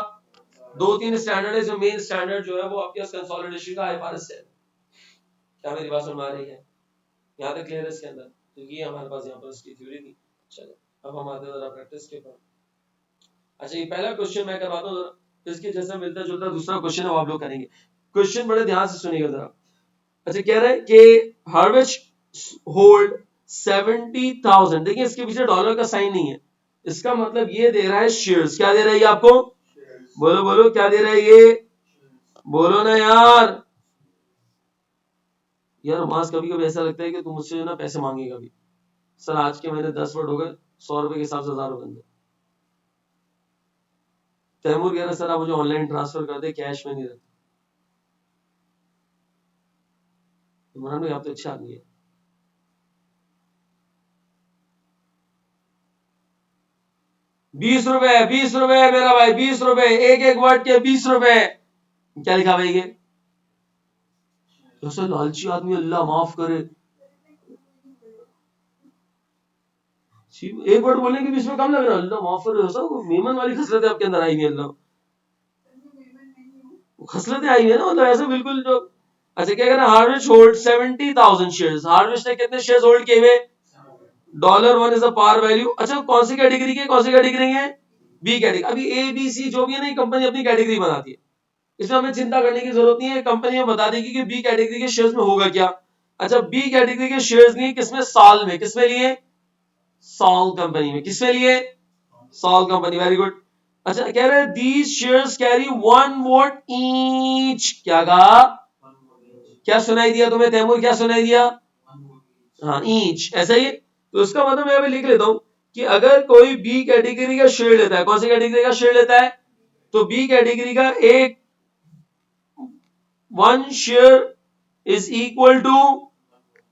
2-3 स्टैंडर्ड है, जो मेन स्टैंडर्ड जो है वो आपके कंसोलिडेशन का IFRS 10। क्या मेरी बात सुन आ रही है? यहाँ तक क्लियर है इसके अंदर? तो ये हमारे पास यहाँ पर इसकी थ्योरी थी। चलो अब हम आते हैं जरा प्रैक्टिस के ऊपर। अच्छा, ये पहला क्वेश्चन मैं करवाता हूँ, इसके जैसा मिलता जुलता दूसरा क्वेश्चन है वो आप लोग करेंगे। क्वेश्चन बड़े ध्यान से सुनिएगा जरा। अच्छा, कह रहा है कि हार्वेज होल्ड 70,000। देखिए इसके पीछे डॉलर का साइन नहीं है, इसका मतलब ये दे रहा है शेयर्स। क्या दे रहा है ये आपको? बोलो बोलो क्या दे रहा है ये? बोलो ना यार। यार मास कभी कभी ऐसा लगता है कि तुम मुझसे ना पैसे मांगेगा भी। सर आज के महीने 10 वर्ड हो गए, 100 रुपए के हिसाब से 1000 रुपए बन गए। तैमूर कह रहा सर आप मुझे ऑनलाइन ट्रांसफर कर दे, कैश में नहीं रहता। इमरान भाई आप तो अच्छा आदमी है। 20 रुपए, 20 रुपए मेरा भाई, 20 रुपए, एक एक वर्ड के 20 रुपए। क्या लिखा भाई ये? ऐसा लालची आदमी अल्लाह माफ करे। एक वर्ड बोलने के 20 रुपए कम लग रहा है, अल्लाह माफ करे। ऐसा मेमन वाली खसलतें आपके अंदर आई हुई है अल्लाह। खसलतें आई है ना, मतलब ऐसे बिल्कुल जो। अच्छा क्या कहना, हार्वेस्ट होल्ड 70,000 शेयर्स। हार्वेस्ट ने कितने शेयर्स होल्ड किए हुए? $1 इज द पार वैल्यू। अच्छा कौन सी कैटेगरी के, कौन सी कैटेगरी है? B category. अभी ए बी सी जो भी है ना, कंपनी अपनी कैटेगरी बनाती है, इसमें हमें चिंता करने की जरूरत नहीं है। कंपनी में बता देगी कि बी कैटेगरी के शेयर्स में होगा क्या। अच्छा बी कैटेगरी के शेयर्स लिए किसमें? साल में। किसमें लिए? सॉल कंपनी में। किसमें लिए? Sol company. Very good. अच्छा कह रहे हैं these shares carry 1 vote each. क्या कहा? क्या सुनाई दिया तुम्हें तैमूर? क्या सुनाई दिया? हाँ ईच, ऐसा ही है। तो इसका मतलब मैं अभी लिख लेता हूं कि अगर कोई बी कैटेगरी का शेयर लेता है, कौन सी कैटेगरी का शेयर लेता है? तो बी कैटेगरी का एक 1 share is equal to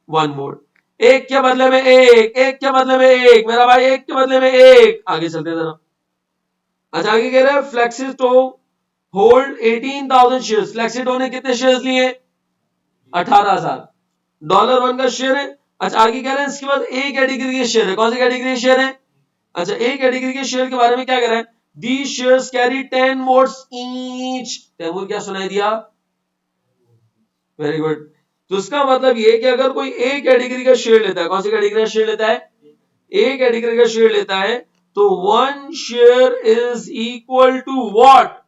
1 vote. एक के बदले में एक, एक के बदले में एक मेरा भाई, एक के बदले में एक। आगे चलते हैं जरा। अच्छा आगे कह रहा है फ्लेक्सिटो होल्ड 18,000 शेयर्स। फ्लेक्सिटो ने कितने शेयर्स लिए? 18,000। $1 का शेयर है। अच्छा आगे कह रहे हैं इसके बाद ए कैटेगरी के शेयर है। कौन सी कैटेगरी के शेयर है? अच्छा ए कैटेगरी के शेयर के बारे में क्या कह रहा है? The shares carry 10 votes each. Taimur क्या सुनाई दिया? Very good. तो इसका मतलब ये कि अगर कोई ए कैटेगरी का शेयर लेता है, कौन सी कैटेगरी का शेयर लेता है? ए कैटेगरी का शेयर लेता है, तो 1 share is equal to what?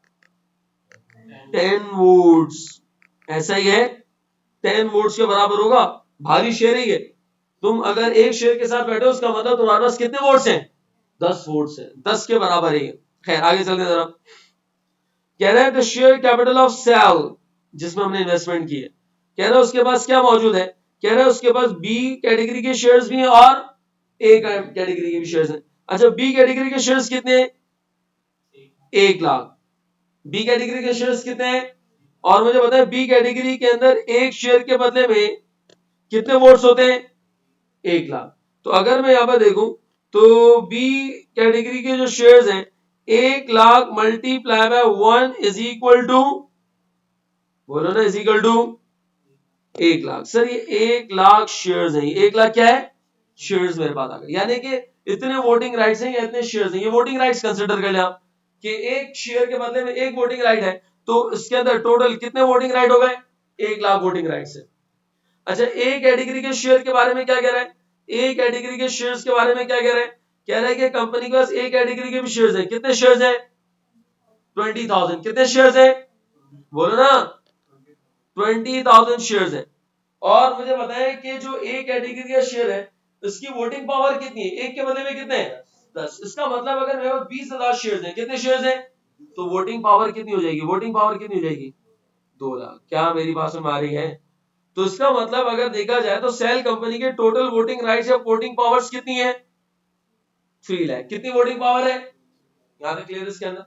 10 votes. ऐसा ही है, 10 वोट्स के बराबर होगा। भारी शेयर है ये। तुम अगर एक शेयर के साथ बैठे हो, उसका मतलब तुम्हारे पास कितने वोट्स हैं? 10 वोट्स हैं। 10 के बराबर है ये। खैर आगे चलते जरा। कह रहे हैं the share capital of sell, जिसमें हमने इन्वेस्टमेंट की है, कह रहे हैं उसके पास क्या मौजूद है? कह रहे हैं उसके पास बी कैटेगरी के शेयर्स भी हैं और ए कैटेगरी के भी शेयर्स हैं। अच्छा बी कैटेगरी के शेयर्स कितने हैं? 1 लाख। बी कैटेगरी के शेयर्स कितने हैं? और मुझे बताएं बी कैटेगरी के अंदर एक शेयर के बदले में कितने वोट्स होते हैं? 1 लाख। तो अगर मैं यहां पर देखूं तो बी कैटेगरी के जो शेयर्स हैं, 1 lakh multiply by 1 is equal to, बोलो ना, is equal to 1 lakh. Sir ये 1 लाख शेयर्स हैं। 1 लाख क्या है? शेयर्स मेरे पास आ गए। यानी कि इतने वोटिंग राइट्स हैं या इतने शेयर्स हैं। ये वोटिंग राइट्स कंसिडर कर लें आप कि एक शेयर के बदले में एक वोटिंग राइट है, तो इसके अंदर टोटल कितने वोटिंग राइट हो गए? 1 लाख वोटिंग राइट्स है। अच्छा ए कैटेगरी के शेयर के बारे में क्या कह रहा है? ए कैटेगरी के शेयर्स के बारे में क्या कह रहा है? कह रहा है कि कंपनी के पास ए कैटेगरी के भी शेयर्स हैं। कितने शेयर्स हैं? 20,000। कितने शेयर्स हैं? बोलो ना। 20,000 शेयर्स है। और मुझे बताएं कि जो ए कैटेगरी का शेयर है, इसकी वोटिंग पावर कितनी है? एक के बदले में कितने हैं? 10। इसका मतलब अगर मेरे पास 20,000 शेयर्स हैं, कितने शेयर्स हैं? तो वोटिंग पावर कितनी हो जाएगी? वोटिंग पावर कितनी हो जाएगी? 2 लाख। क्या मेरी बात समझ आ रही है? तो इसका मतलब अगर देखा जाए तो सेल कंपनी के टोटल वोटिंग राइट्स या वोटिंग पावर्स कितनी है? 3 लाख। कितनी वोटिंग पावर है? यहां तक क्लियर है? इसके अंदर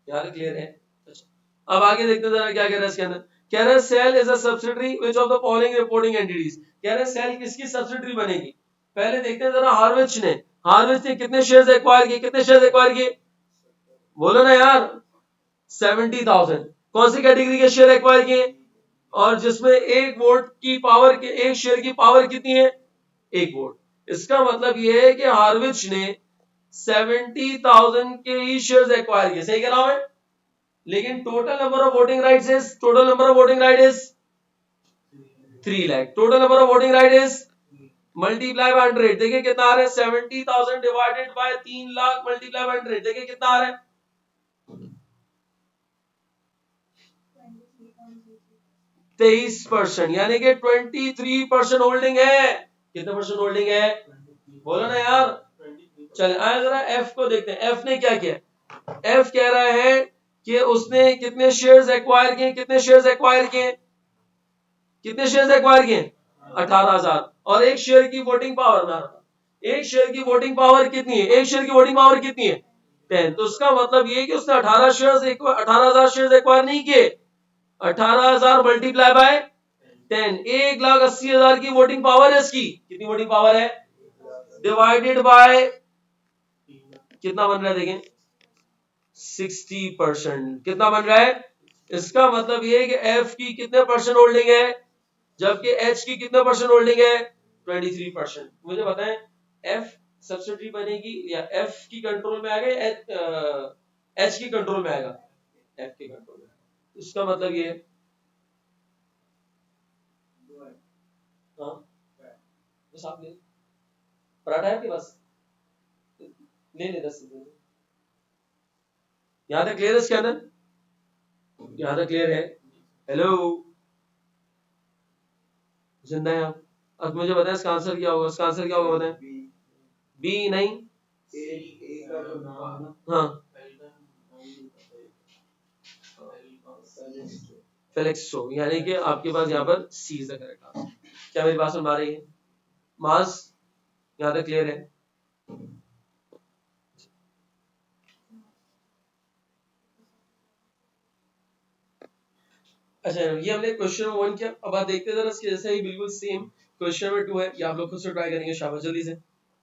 यहां तक क्लियर है? अच्छा अब आगे देखते हैं जरा क्या कह रहा है इसके अंदर। कह रहा है sell is a subsidiary which of the following reporting entities. कह रहा है सेल किसकी सब्सिडरी बनेगी? पहले देखते हैं जरा हार्वेस्ट ने। हार्वेस्ट ने कितने शेयर्स एक्वायर किए? कितने शेयर्स एक्वायर किए? बोलो ना यार। 70,000। कौन सी कैटेगरी के शेयर एक्वायर किए? और जिसमें एक वोट की पावर के, एक शेयर की पावर कितनी है? 1 वोट। इसका मतलब यह है कि हार्विच ने 70,000 के ही शेयर्स एक्वायर किए। सही कह रहा हूं मैं? लेकिन total number of voting rights is, total number of voting right is 3 lakh. Total number of voting right is multiply by 100। देखिए कितना आ रहा है? 70,000 divided by 3 lakh multiply bye 100। देखिए कितना आ रहा है? 23%, यानी कि 23% होल्डिंग है। कितने परसेंट होल्डिंग है? बोलो ना यार। चले आए जरा एफ को देखते हैं, एफ ने क्या किया। एफ कह रहा है कि उसने कितने शेयर्स एक्वायर किए, कितने शेयर्स एक्वायर किए, कितने शेयर्स एक्वायर किए, 18,000। और एक शेयर की वोटिंग पावर में, एक शेयर की वोटिंग पावर कितनी है, एक शेयर की वोटिंग पावर कितनी है 10। तो उसका मतलब ये कि उसने 18,000 शेयर्स एक्वायर नहीं किए, 18,000 मल्टीप्लाई बाय 10, 1,80,000 की वोटिंग पावर है इसकी। कितनी वोटिंग पावर है, डिवाइडेड बाय कितना बन रहा है देखें, 60%। कितना बन रहा है, इसका मतलब ये है कि एफ की कितने परसेंट होल्डिंग है, जबकि एच की कितने परसेंट होल्डिंग है, 23%। मुझे बताएं एफ सब्सिडी बनेगी या एफ की कंट्रोल में आएगा, एच की कंट्रोल में आएगा, एफ की कंट्रोल में। इसका मतलब ये, हाँ बस आप ले, पराठा है आपके पास, ले ले 10 से। यहाँ तक क्लियर है स्कैनर, यहाँ तक क्लियर है। हेलो, जिंदा है आप। अब मुझे बताएं इसका आंसर क्या होगा, इसका आंसर क्या होगा बताएं। बी नहीं, हाँ फेलेक्सो, यानी कि आपके पास यहाँ पर सी इज द करेक्ट आंसर। क्या मेरी बात सुन पा रही है मास, यहाँ तक क्लियर है। अच्छा ये हमने क्वेश्चन नंबर 1 किया, अब आप देखते हैं जरा इसके जैसे ही बिल्कुल सेम क्वेश्चन नंबर 2 है, ये आप लोग खुद से ट्राई करेंगे, शाबाश जल्दी से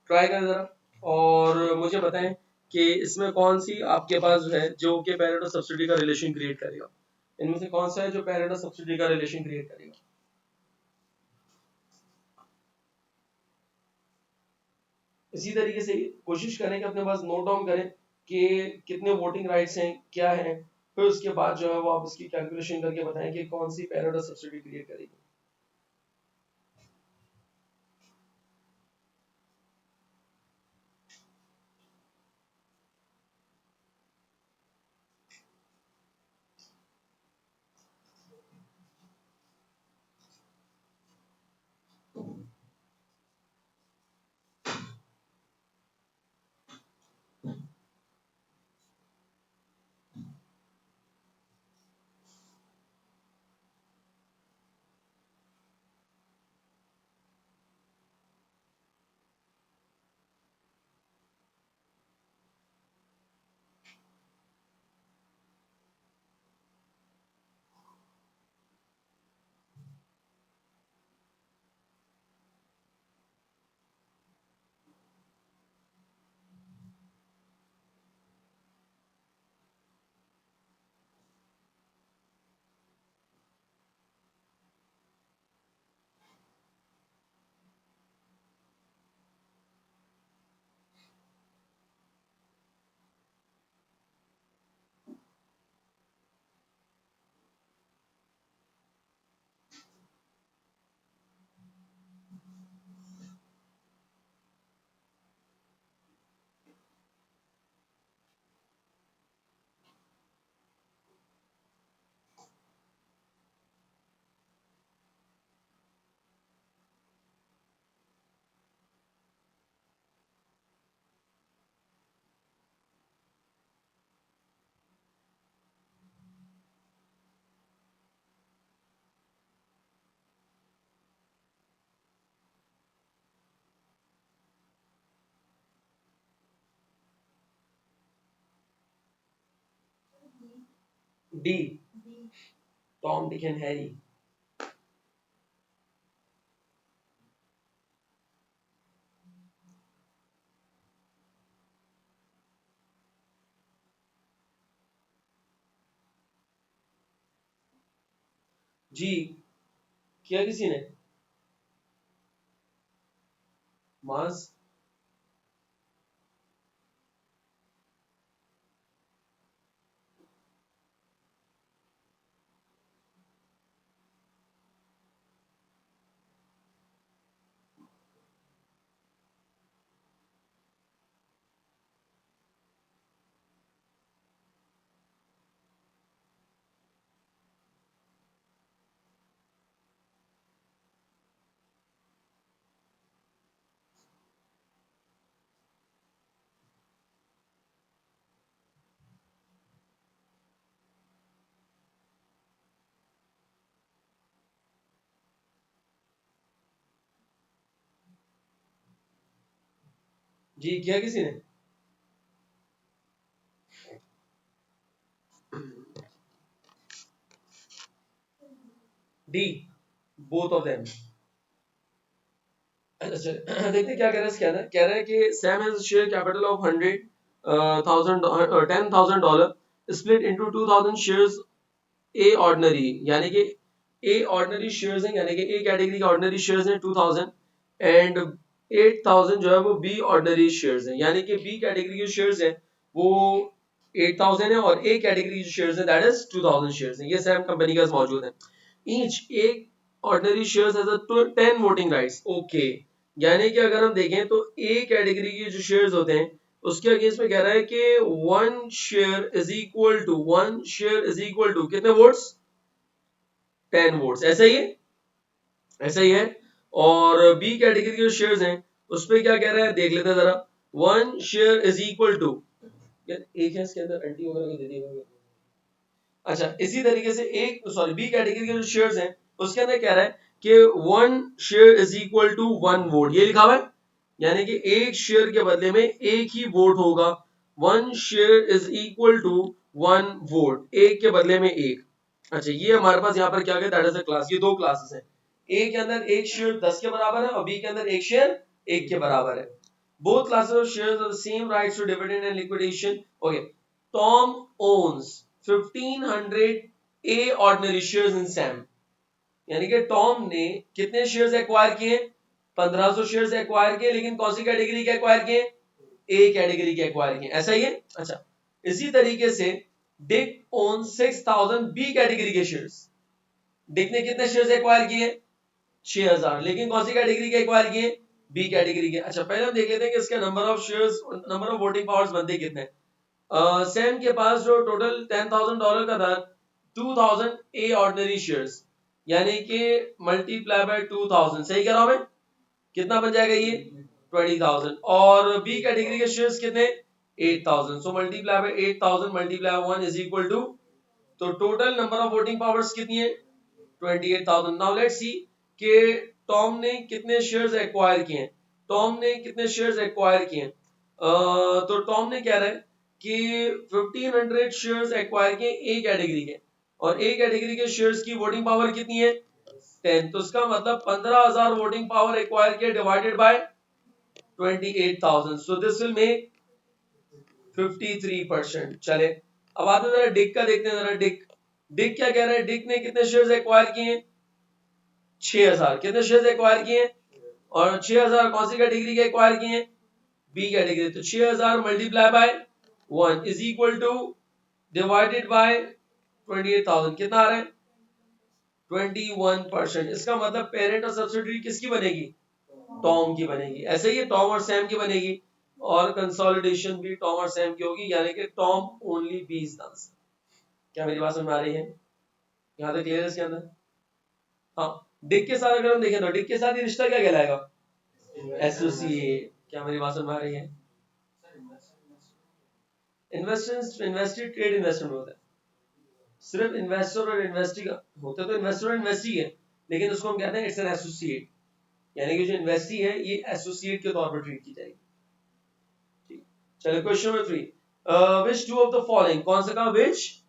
ट्राई करें जरा। और मुझे बताएं कि इसमें कौन सी आपके पास जो है जो कि पैरेंट और सब्सिडी का रिलेशन क्रिएट करेगा, इनमें से कौन सा है जो पैरेंट और सब्सिडी का रिलेशन क्रिएट करेगा। इसी तरीके से कोशिश करें कि अपने पास नोट डाउन करें कि कितने वोटिंग राइट्स हैं क्या हैं, फिर उसके बाद जो है वो आप इसकी कैलकुलेशन करके बताएं कि कौन सी पैरेंट और सब्सिडी क्रिएट करेगी। D, Tom Dick and Harry. जी किया किसी ने, मास, जी किया किसी ने? D, both of them. अच्छा देखते क्या कह रहा है इसके अंदर। कह रहा है कि Sam has share capital of 100000 split into 2000 shares A ordinary, यानी कि ए ऑर्डिनरी शेयर्स हैं, यानी कि ए कैटेगरी के ऑर्डिनरी शेयर्स हैं 2000 एंड 8000 जो है वो बी ऑर्डिनरी शेयर्स हैं, यानी कि बी कैटेगरी के शेयर्स हैं वो 8000 है और ए कैटेगरी के शेयर्स हैं दैट इज 2000 शेयर्स हैं। ये सैम कंपनी के पास मौजूद है। ईच एक ordinary shares has a 10 voting rights. Okay, यानी कि अगर हम देखें तो ए कैटेगरी के जो शेयर्स होते हैं उसके अगेंस्ट में कह रहा है कि one share is equal to कितने वोट्स? 10 वोट्स। ऐसा ही है, ऐसा ही है। और बी कैटेगरी के जो शेयर्स हैं उस पे क्या कह रहा है देख लेते हैं जरा। One share is equal to, यार एक है इसके अंदर एंटी वगैरह को दे दिया। अच्छा, इसी तरीके से एक सॉरी बी कैटेगरी के जो शेयर्स हैं उसके अंदर कह रहा है कि one share is equal to one vote, ये लिखा हुआ है, यानी कि एक शेयर के बदले में एक ही वोट होगा। One share is equal to one vote, एक के बदले में एक। अच्छा, ये हमारे पास यहाँ पर क्या गया दैट इज अ क्लास। ये दो क्लासेस हैं, ए के अंदर एक शेयर 10 के बराबर है और बी के अंदर एक शेयर 1 के बराबर है। Both classes of shares are the same rights to dividend and liquidation. Okay, Tom owns 1500 A ordinary shares in Sam, यानी कि टॉम ने कितने शेयर्स एक्वायर किए? 1500 शेयर्स एक्वायर किए, लेकिन कौन सी कैटेगरी के एक्वायर किए? ए कैटेगरी के एक्वायर किए। ऐसा ही है। अच्छा, इसी तरीके से डिक ओन 6000 बी कैटेगरी के शेयर्स। डिक ने कितने शेयर्स एक्वायर किए? 6000, लेकिन कौन सी कैटेगरी के एक्वायर किए? बी कैटेगरी के। अच्छा, पहले हम देख लेते हैं कि इसके number of shares, number of voting powers बनते कितने। सैम के पास जो टोटल $10,000 का था, 2000 ए ऑर्डिनरी शेयर्स, यानी कि मल्टीप्लाई बाय 2000, सही कह रहा हूं मैं? कितना बन जाएगा ये? 20,000। और बी कैटेगरी के शेयर्स कितने? 8000। So multiply by 8000 multiply 1 is equal to, तो total number of voting powers कितनी है? 28,000। नाउ लेट्स सी कि टॉम ने कितने शेयर्स एक्वायर किए हैं। टॉम ने कितने शेयर्स एक्वायर किए हैं? तो टॉम ने कह रहा है कि 1500 शेयर्स एक्वायर किए ए कैटेगरी के, और ए कैटेगरी के शेयर्स की वोटिंग पावर कितनी है? 10। तो इसका मतलब 15,000 वोटिंग पावर एक्वायर किया divided by 28,000, so this will make 53%। चले, अब आते हैं जरा डिक का देखते हैं जरा। डिक डिक क्या कह रहा है? डिक ने कितने शेयर्स एक्वायर किए? 6000। कितने शेयर्स एक्वायर किए? और 6000 कौन सी कैटेगरी के एक्वायर किए? B category. तो 6000 multiply by 1 is equal to divided by 28,000, कितना आ रहा है? 21%। इसका मतलब पेरेंट और सब्सिडरी किसकी बनेगी? टॉम की बनेगी। ऐसे ही टॉम और सैम की बनेगी, और कंसोलिडेशन भी टॉम और सैम की होगी, यानी कि Tom only B is the answer. क्या मेरी बात समझ में आ रही है? यहाँ तक क्लियर है इसके अंदर? हाँ, डिक के साथ अगर हम देखें तो डिक के साथ ये रिश्ता क्या कहलाएगा? एसोसिएट। क्या मेरी बात समझ में आ रही है? इन्वेस्टेड ट्रेड इन्वेस्टमेंट होता है। सिर्फ इन्वेस्टर और इन्वेस्टी का होता तो इन्वेस्टर और इन्वेस्टी है, लेकिन उसको हम कहते हैं इट्स एन एसोसिएट, यानी कि जो इन्वेस्टी है ये एसोसिएट के तौर पर ट्रीट की जाएगी। ठीक, चलो question number 3, which two of the following, कौन सा कहा? Which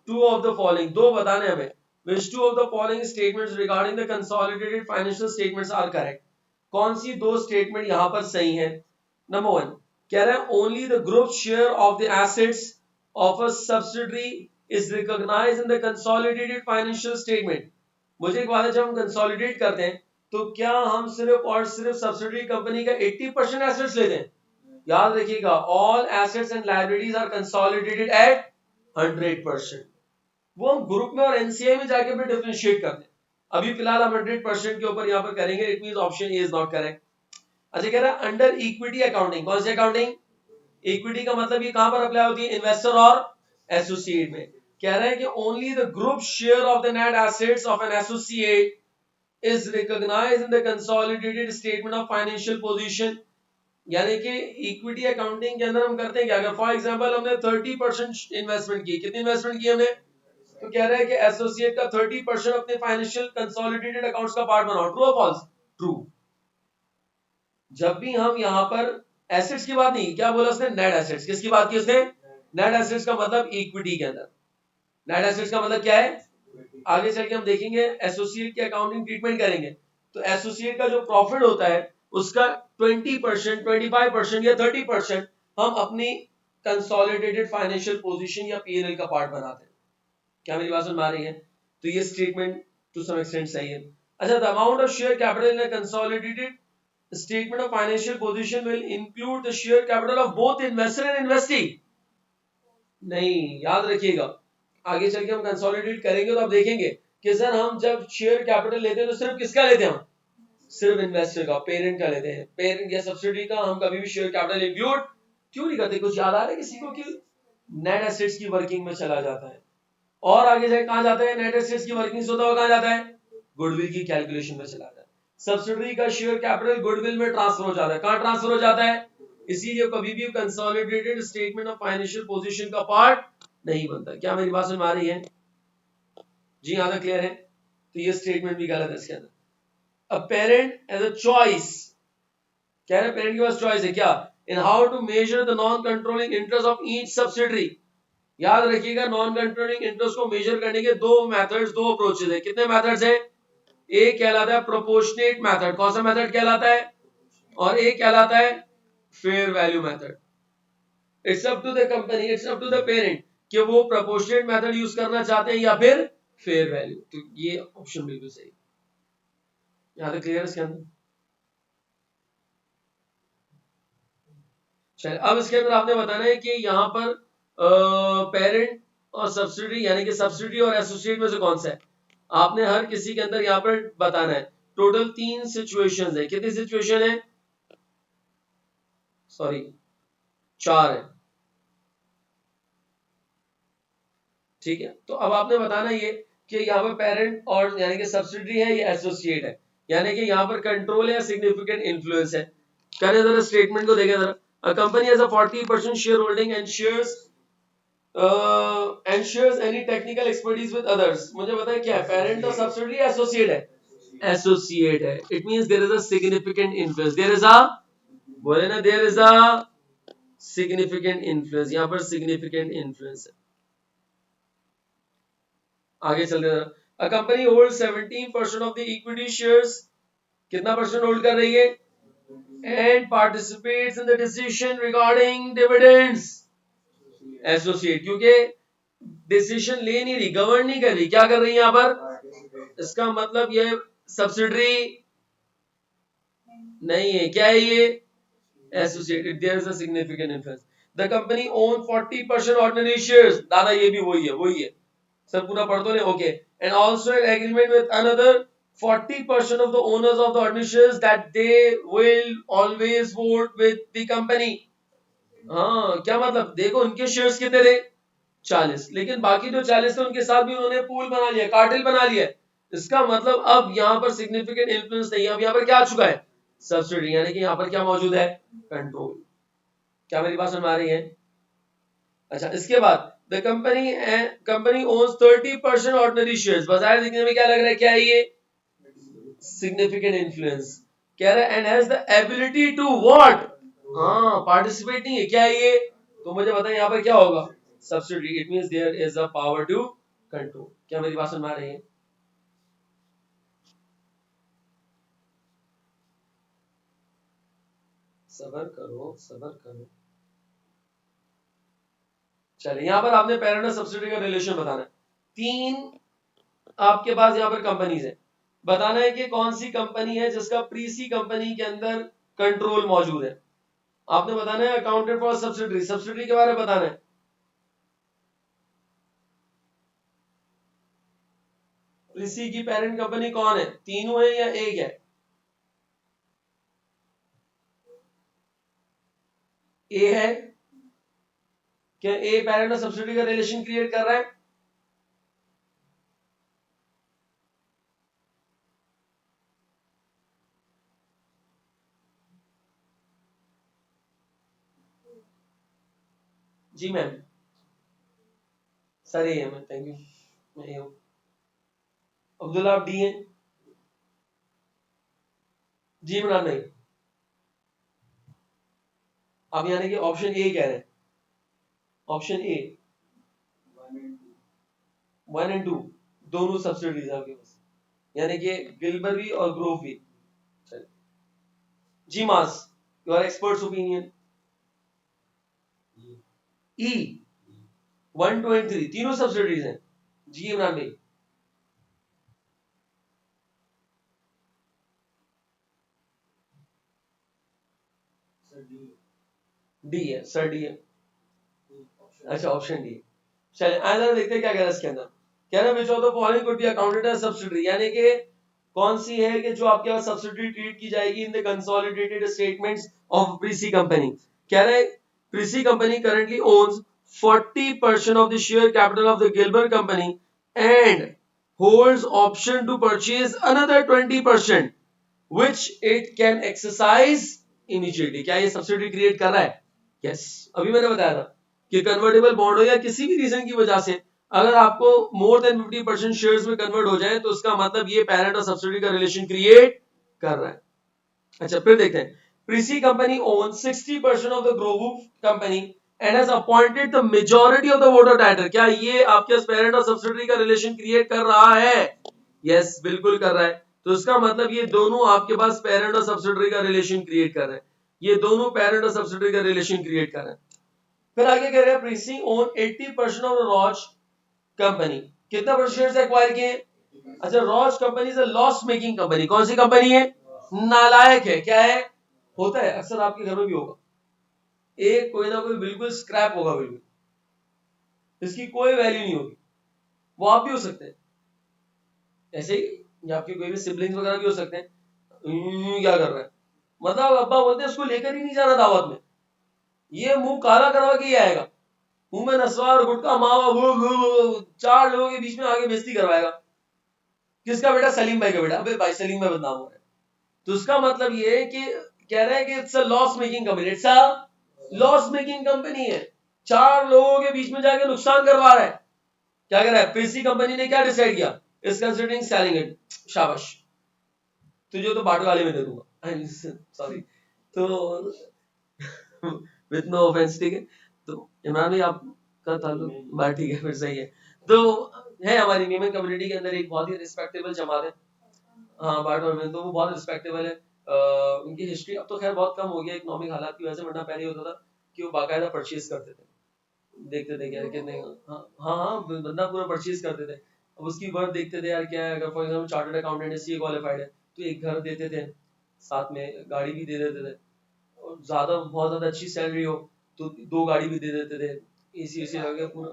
two of the following, दो बताने हमें। Which two of the following statements regarding the consolidated financial statements are correct. कौन सी दो स्टेटमेंट यहां पर सही है? नंबर 1 कह रहा है only the group share of the assets of a subsidiary is recognised in the consolidated financial statement. मुझे एक बात है, जब हम कंसोलिडेट करते हैं तो क्या हम सिर्फ और सिर्फ सब्सिडरी कंपनी का 80% एसेट्स लेते हैं? याद रखिएगा, all assets and liabilities are consolidated at 100%। वो हम ग्रुप में और एनसीए में जाके भी डिफरेंशिएट करते हैं। अभी फिलहाल हम 100% के ऊपर यहाँ पर करेंगे, it means option A is not correct. अच्छा, कह रहा है अंडर इक्विटी अकाउंटिंग, कौन सी अकाउंटिंग? इक्विटी का मतलब ये कहां पर अप्लाई होती है? इन्वेस्टर और एसोसिएट में। कह रहे हैं कि only the group share of the net assets of an associate is recognised in the consolidated statement of financial position. यानी कि इक्विटी अकाउंटिंग के अंदर हम करते हैं क्या? अगर फॉर एग्जांपल हमने 30% इन्वेस्टमेंट की, कितनी इन्वेस्टमेंट की हमने? तो कह रहा है कि एसोसिएट का 30% अपने फाइनेंशियल कंसोलिडेटेड अकाउंट्स का पार्ट बनाओ। ट्रू और फॉल्स? ट्रू। जब भी हम यहाँ पर एसेट्स की बात नहीं, क्या बोला उसने, नेट एसेट्स। किसकी बात की उसने, नेट एसेट्स का मतलब इक्विटी के अंदर। नेट एसेट्स का मतलब क्या है, आगे चल के हम देखेंगे, एसोसिएट की अकाउंटिंग ट्रीटमेंट करेंगे तो एसोसिएट का जो प्रॉफिट होता है उसका 20%, 25% या 30% हम अपनी कंसोलिडेटेड फाइनेंशियल पोजीशन या पीएनएल का पार्ट बनाते हैं। क्या मेरी बात समझ आ रही है? तो ये स्टेटमेंट टू सम एक्सटेंट सही है। अच्छा, the amount of share capital in a consolidated statement of financial position will include the share capital of both investor and investee। नहीं, याद रखिएगा, आगे चल के हम कंसोलिडेट करेंगे तो आप देखेंगे कि सर हम जब शेयर कैपिटल लेते हैं तो सिर्फ किसका लेते हैं, हम सिर्फ इन्वेस्टर का, पेरेंट का लेते हैं। पेरेंट या सब्सिडी का हम कभी भी शेयर कैपिटल इंक्लूड क्यों नहीं करते? कुछ याद आ रहा है किसी को कि नेट एसेट्स की वर्किंग में चला जाता है, और आगे जाके कहां जाता है, नेट एसेट्स की वर्किंग से होता हुआ कहां जाता है, गुडविल की कैलकुलेशन में चला जाता है। सब्सिडरी का शेयर कैपिटल गुडविल में ट्रांसफर हो जाता है। कहां ट्रांसफर हो जाता है? इसीलिए कभी भी consolidated statement of financial position का पार्ट नहीं बनता। क्या मेरी बात समझ में आ रही है? जी हाँ, क्लियर है? तो ये स्टेटमेंट भी गलत है इसके अंदर। A parent has a choice, कह रहे पेरेंट के पास चॉइस है क्या, in how to measure the non controlling interest of each subsidiary. याद रखिएगा, नॉन कंट्रोलिंग इंटरेस्ट को मेजर करने के दो मेथड्स, दो अप्रोचेस है। कितने मेथड्स है? एक कहलाता है प्रोपोर्शनेट मेथड। कौन सा मेथड कहलाता है? और एक कहलाता है fair value method. It's up to the company, it's up to the parent कि वो प्रोपोर्शनेट मेथड यूज करना चाहते हैं या फिर फेयर वैल्यू। तो ये ऑप्शन बिल्कुल सही। यहां तक क्लियर है इसके अंदर? चलिए, अब इसके अंदर आपने बताना है कि यहाँ पर पेरेंट और सब्सिडी, यानी कि सब्सिडी और एसोसिएट में से कौन सा है। आपने हर किसी के अंदर यहाँ पर बताना है। टोटल 3 सिचुएशंस है। कितनी सिचुएशन है? सॉरी, 4 है। ठीक है, तो अब आपने बताना ये कि यहाँ पर पेरेंट और यानी कि सब्सिडी है या एसोसिएट है, यानी कि यहाँ पर कंट्रोल या सिग्निफिकेंट इन्फ्लुएंस है। करें जरा स्टेटमेंट को देखें जरा। A company has a 40% shareholding and shares any technical expertise with others। मुझे बताए क्या है, पेरेंट और सब्सिडी या एसोसिएट है? एसोसिएट है। It means there is a significant influence, there is a, बोले ना, there is a significant influence. यहाँ पर सिग्निफिकेंट इन्फ्लुएंस है। आगे चलते हैं। A company hold 17% of the equity shares, कितना परसेंट होल्ड कर रही है, and participates in the decision regarding dividends. Associate, क्योंकि डिसीजन ले नहीं रही, गवर्न नहीं कर रही, क्या कर रही है यहाँ पर, इसका मतलब ये सब्सिडरी नहीं है। क्या है ये? Associated. There is a significant influence. The company own 40% ordinary shares. दादा ये भी वही है, वही है सर, पूरा पढ़ दो ने, okay. And also an agreement with another 40% of the owners of the ordinary shares that they will always vote with the company. हाँ, क्या मतलब, देखो उनके शेयर्स कितने थे, 40, लेकिन बाकी जो 40 थे उनके साथ भी उन्होंने पूल बना लिया, कार्टेल बना लिया। इसका मतलब अब यहाँ पर सिग्निफिकेंट इन्फ्लुएंस नहीं है, अब यहाँ पर क्या आ चुका है, सब्सिडी, यानी कि यहाँ पर क्या मौजूद है, कंट्रोल। क्या मेरी बात समझ में आ रही है? अच्छा, इसके बाद the company ons 30% ordinary shares. बाजार दिखने में क्या लग रहा है, क्या है ये, सिग्निफिकेंट इन्फ्लुएंस। कह रहा है and has the ability to what, हाँ, पार्टिसिपेट नहीं है, क्या है ये, तो मुझे बताएं यहाँ पर क्या होगा, subsidy. It means there is a power to control. क्या मेरी बात समझ में आ रही है? सबर करो, सबर करो। चलिए, यहाँ पर आपने पेरेंट और सब्सिडी का रिलेशन बताना है। 3 आपके पास यहाँ पर कंपनीज है, बताना है कि कौन सी कंपनी है जिसका प्रीसी कंपनी के अंदर कंट्रोल मौजूद है। आपने बताना है अकाउंटेड फॉर सब्सिडी, सब्सिडी के बारे में बताना है। प्रीसी की पेरेंट कंपनी कौन है, तीनों है या एक है? ए है। क्या ए पेरेंट और सब्सिडी का रिलेशन क्रिएट कर रहा है? जी मैम, सर ये है मैम, थैंक यू। मैं ये हूं। अब्दुल्ला, आप डी हैं? जी इमरान भाई। आप यानी कि ऑप्शन ए कह रहे हैं, ऑप्शन ए 1 and 2 दोनों सब्सिडीज है आपके पास, यानी कि गिलबर्गी और ग्रोव भी। जी मास, your experts opinion. E 1, 2 and 3 तीनों सब्सिडीज हैं। जी इमरान भाई। डी है सर, डी है। अच्छा ऑप्शन डी। चलिए आइए देखते हैं क्या कह रहा है इसके अंदर। कह रहा है which of the following could be accounted as subsidiary, यानी कि कौन सी है कि जो आपके पास सब्सिडरी ट्रीट की जाएगी in the consolidated statements of प्रीसी कंपनी। कह रहा है प्रीसी company currently owns 40% of the share capital of the Gilbert company and holds option to purchase another 20% which it can exercise immediately। क्या ये सब्सिडी क्रिएट कर रहा है? यस, अभी मैंने बताया था कि कन्वर्टेबल बॉन्ड हो या किसी भी रीजन की वजह से अगर आपको मोर देन 50% शेयर्स में कन्वर्ट हो जाए तो उसका मतलब ये पेरेंट और सब्सिडी का रिलेशन क्रिएट कर रहा है। अच्छा फिर देखते हैं, प्रीसी कंपनी ओन 60% ऑफ द ग्रोवू company and has appointed the majority of the voter title. क्या ये आपके पेरेंट और सब्सिडी का रिलेशन क्रिएट कर रहा है? यस बिल्कुल कर रहा है। तो इसका मतलब ये दोनों आपके पास पेरेंट और सब्सिडरी का रिलेशन क्रिएट कर रहे हैं, ये दोनों पेरेंट और सब्सिडरी का रिलेशन क्रिएट कर रहे हैं। फिर आगे कह रहे हैं प्रीसी ओन 80% ऑफ रॉच कंपनी। कितना परसेंट शेयर्स एक्वायर किए? अच्छा roach company is a loss making company. कौन सी कंपनी है? नालायक है। क्या है? होता है अक्सर आपके घर में भी होगा, एक कोई ना कोई बिल्कुल स्क्रैप होगा, बिल्कुल इसकी कोई वैल्यू नहीं होगी, वो आप भी हो सकते हैं ऐसे ही, या आपके कोई भी सिबलिंग्स वगैरह भी हो सकते हैं। क्या कर रहा है, मतलब अब्बा बोलते हैं उसको लेकर ही नहीं जाना दावत में, ये मुंह काला करवा के ही आएगा, मुंह में नस्वा और गुटका मावा वो 4 लोगों के बीच में आगे बेइज्जती करवाएगा। किसका बेटा? सलीम भाई का बेटा। अबे भाई सलीम भाई बदनाम हो रहा है। तो उसका मतलब ये है कि कह रहा है कि it's a loss making company, it's a loss making company है, 4 लोगों के बीच में जाके नुकसान करवा रहा है। क्या कह रहा है? पीसी कंपनी ने क्या डिसाइड किया? Is considering selling it. शाबाश, तुझे तो बाट वाले में दे दूंगा, सॉरी। तो विथ नो ऑफेंस, ठीक है। तो इमरान भाई आपका ताल्लुक बात ठीक है, फिर सही है। तो है हमारी नीमन कम्युनिटी के अंदर एक बहुत ही रिस्पेक्टेबल जमात है, हाँ बाट और तो वो बहुत रिस्पेक्टेबल है। उनकी हिस्ट्री अब तो खैर बहुत कम हो गया इकोनॉमिक हालात की वजह से, वरना पहले होता था कि वो बाकायदा परचेज करते थे, देखते थे क्या कितने, हाँ हाँ हाँ, बंदा पूरा परचेज करते थे। अब उसकी वर्थ देखते थे यार क्या है, अगर फॉर एग्जाम्पल चार्टर्ड अकाउंटेंट है, सीए क्वालिफाइड है, तो एक घर देते थे, साथ में गाड़ी भी दे देते थे, और ज्यादा बहुत ज्यादा अच्छी सैलरी हो तो 2 गाड़ी भी दे देते थे, एसी एसी लगा के पूरा।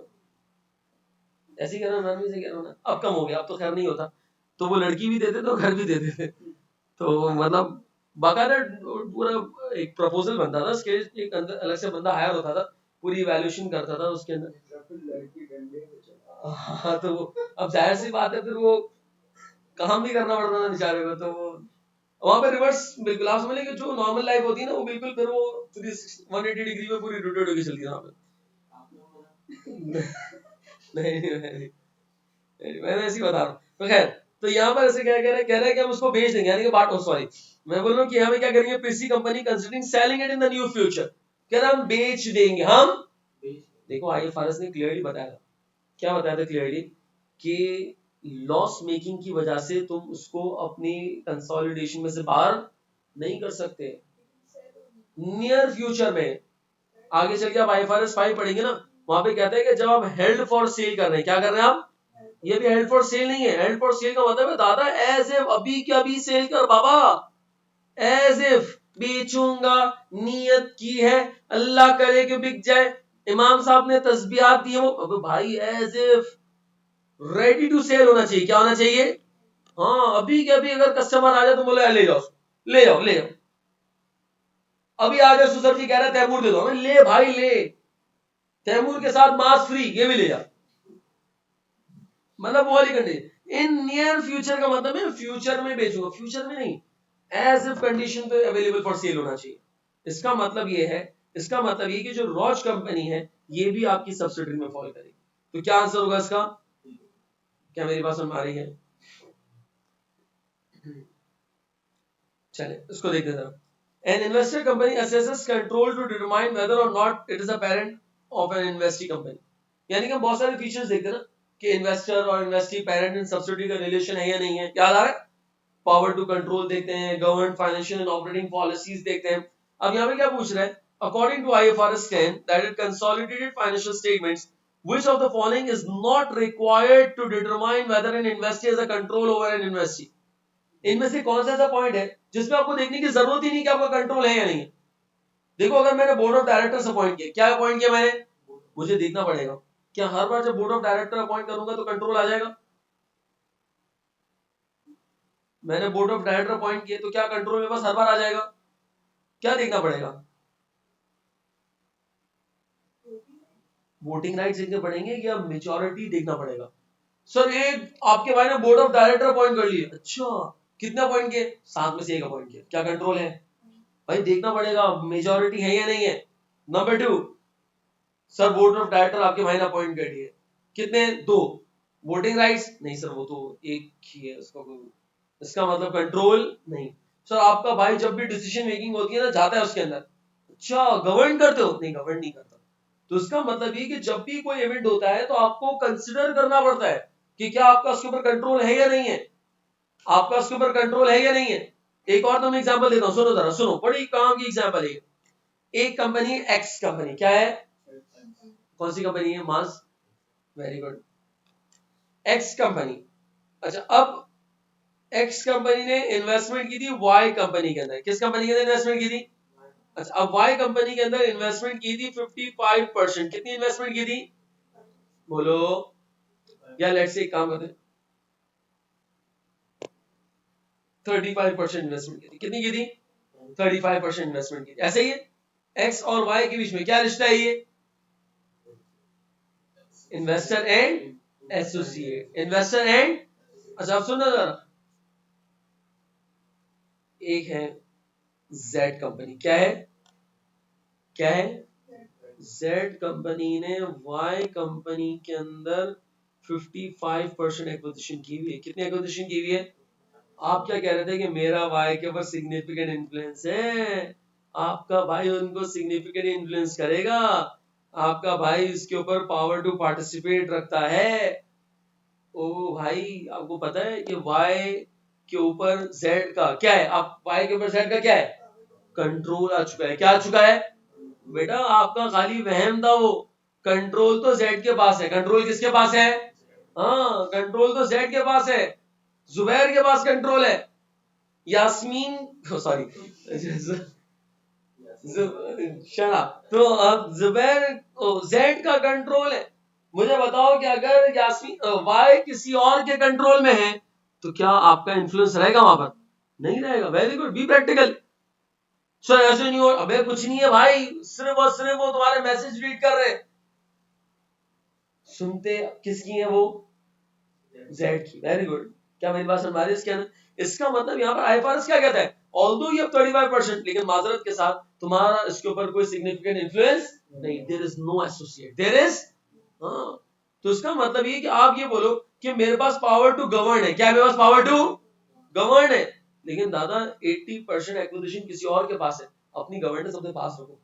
ऐसे ही कह रहा हूँ, नानी से कह रहा हूँ ना, अब कम हो गया, अब तो खैर नहीं होता। तो वो लड़की भी देते थे और घर भी देते थे, तो मतलब बाकायदा पूरा एक प्रपोजल बनता था उसके, एक अंदर अलग से बंदा हायर होता था, पूरी इवैल्यूएशन करता था उसके अंदर। हाँ तो अब जाहिर सी बात है, फिर वो काम भी करना पड़ता था बेचारे को, तो वो वहां पे रिवर्स बिल्कुल आप समझ लेंगे, जो नॉर्मल लाइफ होती है ना वो बिल्कुल फिर वो 180 डिग्री में पूरी रोटेट होकर चलती है वहां पे। नहीं नहीं नहीं, मैं ऐसे ही बता रहा हूँ। तो खैर, तो यहाँ पर ऐसे क्या कह रहे हैं कि हम उसको बेच देंगे, यानी कि बाट, सॉरी मैं बोल रहा हूँ कि यहाँ पे क्या करेंगे, PC company considering selling it in the new future, कह रहा हम बेच देंगे, हम देखो आईए फारस ने क्लियरली बताया था, क्या बताया था क्लियरली, कि लॉस मेकिंग की वजह से तुम उसको अपनी कंसोलिडेशन में से बाहर नहीं कर सकते नियर फ्यूचर में। आगे चल के आप आईएफआरएस 5 पढ़ेंगे ना, वहां पे कहते हैं कि जब आप हेल्ड फॉर सेल कर रहे हैं, क्या कर रहे हैं आप, ये भी हेल्ड फॉर सेल नहीं है, हेल्ड फॉर सेल का मतलब है दादा एज इफ अभी के अभी सेल कर बाबा, एज इफ बेचूंगा, नीयत की है, अल्लाह करे कि बिक जाए, इमाम साहब ने तस्बीहात दी है, वो अबे भाई as if ready to sell होना चाहिए, क्या होना चाहिए, हाँ अभी के अभी अगर कस्टमर आ जाए तो बोले ले जाओ, ले जाओ ले जाओ, अभी आ जाए सुसर जी कह रहे हैं तैमूर दे दो, ले भाई ले, तैमूर के साथ मास फ्री, ये भी ले जा, मतलब वो वाली कंडीशन। इन नियर फ्यूचर का मतलब है फ्यूचर में बेचूंगा, फ्यूचर में नहीं, एज इफ कंडीशन पे अवेलेबल फॉर सेल होना चाहिए। इसका मतलब ये है, इसका मतलब ये कि जो रॉच कंपनी है ये भी आपकी सब्सिडरी में फॉल करेगी। तो क्या आंसर होगा इसका? क्या मेरी बात समझ आ रही है? चले इसको देखते जरा। An investor company assesses control to determine whether or not it is a parent of an investee company. यानी कि हम बहुत सारे फीचर्स देखते हैं ना कि इन्वेस्टर और इन्वेस्टी पेरेंट एंड सब्सिडी का रिलेशन है या नहीं है, याद आ रहा है? पावर टू कंट्रोल देखते हैं, government financial and operating policies देखते हैं. अब यहाँ पे क्या पूछ रहा है? According to IFRS 10 that it consolidated financial statements, which of the following is not required to determine whether an investee has a control over an investee? इनमें से कौन सा ऐसा पॉइंट है जिसमें आपको देखने की जरूरत ही नहीं कि आपका कंट्रोल है या नहीं है? देखो, अगर मैंने बोर्ड ऑफ डायरेक्टर्स अपॉइंट किया, क्या अपॉइंट किया मैंने? मुझे देखना पड़ेगा क्या हर बार जब बोर्ड ऑफ डायरेक्टर अपॉइंट करूंगा तो कंट्रोल आ जाएगा? मैंने बोर्ड ऑफ डायरेक्टर अपॉइंट किए तो क्या कंट्रोल मेरे पास हर बार आ जाएगा? क्या देखना पड़ेगा? वोटिंग राइट्स देखने पड़ेंगे या मेजॉरिटी देखना पड़ेगा? सर एक आपके भाई ने बोर्ड ऑफ डायरेक्टर अपॉइंट कर लिए, अच्छा कितने अपॉइंट किए? 7 में से 1 अपॉइंट किया, क्या कंट्रोल है? भाई देखना पड़ेगा मेजॉरिटी है या नहीं है. Number 2, sir board of director आपके भाई ने अपॉइंट कर दिए, कितने? 2. वोटिंग राइट्स नहीं सर, वो तो एक ही है, उसका कोई, इसका मतलब कंट्रोल नहीं. सर आपका भाई जब भी डिसीजन मेकिंग होती है ना, जाता है उसके अंदर, अच्छा गवर्न करते हो? नहीं, गवर्न नहीं करता. तो इसका मतलब ये कि जब भी कोई इवेंट होता है तो आपको कंसिडर करना पड़ता है कि क्या आपका उसके ऊपर कंट्रोल है या नहीं है, आपका उसके ऊपर कंट्रोल है या नहीं है. एक और तो मैं एग्जांपल देता हूं, सुनो जरा, सुनो, बड़ी काम की एग्जांपल है. एक कंपनी, एक्स कंपनी, क्या है? कौन सी कंपनी है? मास. Very good. X company. अच्छा, अब एक्स कंपनी ने इन्वेस्टमेंट की थी वाई कंपनी के अंदर. किस कंपनी के अंदर इन्वेस्टमेंट की थी? अच्छा, अब वाई कंपनी के अंदर इन्वेस्टमेंट की थी 55%. कितनी इन्वेस्टमेंट की थी? बोलो. या लेट्स से एक काम करते हैं, 35% इन्वेस्टमेंट की थी. कितनी की थी? 35% इन्वेस्टमेंट की थी. ऐसे ही है. एक्स और वाई के बीच में क्या रिश्ता है? ये investor and associate. Investor and, अच्छा आप सुनो जरा, एक है जेड कंपनी. क्या है? क्या है? जेड कंपनी ने वाई कंपनी के अंदर 55% एक्विजिशन की हुई है. कितनी एक्विजिशन की हुई है? आप क्या कह रहे थे कि मेरा भाई के ऊपर सिग्निफिकेंट इन्फ्लुएंस है. आपका भाई उनको सिग्निफिकेंट इन्फ्लुएंस करेगा. आपका भाई इसके ऊपर पावर टू पार्टिसिपेट रखता है. ओ भाई, आपको पता है कि वाई के ऊपर जेड का क्या है? आप वाई के ऊपर जेड का क्या है? कंट्रोल आ चुका है. क्या आ चुका है? बेटा आपका खाली वहम था वो. कंट्रोल तो जेड के पास है. कंट्रोल किसके पास है? हाँ, कंट्रोल तो जेड के पास है. जुबैर के पास कंट्रोल है. यास्मीन, सॉरी, शरा, तो अब जुबैर, जेड का कंट्रोल है. मुझे बताओ कि अगर यास्मीन, वाई किसी और के कंट्रोल में है तो क्या आपका इन्फ्लुएंस रहेगा वहां पर? नहीं रहेगा. Very good, be practical. Sir ऐसे नहीं हो, अबे कुछ नहीं है भाई, सिर्फ और सिर्फ वो तुम्हारे मैसेज रीड कर रहे हैं. सुनते किसकी है वो? जेड की. Very good. क्या मेरी बात समझ आ रही है इसके अंदर? इसका मतलब यहाँ पर आईएफआरएस क्या कहता है? ऑल्दो यू हैव 35%, लेकिन माजरत के साथ तुम्हारा इसके ऊपर कोई सिग्निफिकेंट इन्फ्लुएंस नहीं. There is no associate. There is, हाँ. तो इसका मतलब ये कि आप ये बोलो कि मेरे पास पावर टू गवर्न है. क्या है मेरे पास? पावर टू गवर्न है. लेकिन दादा 80% एक्विजिशन किसी और के पास है. अपनी गवर्नेंस अपने पास रखो.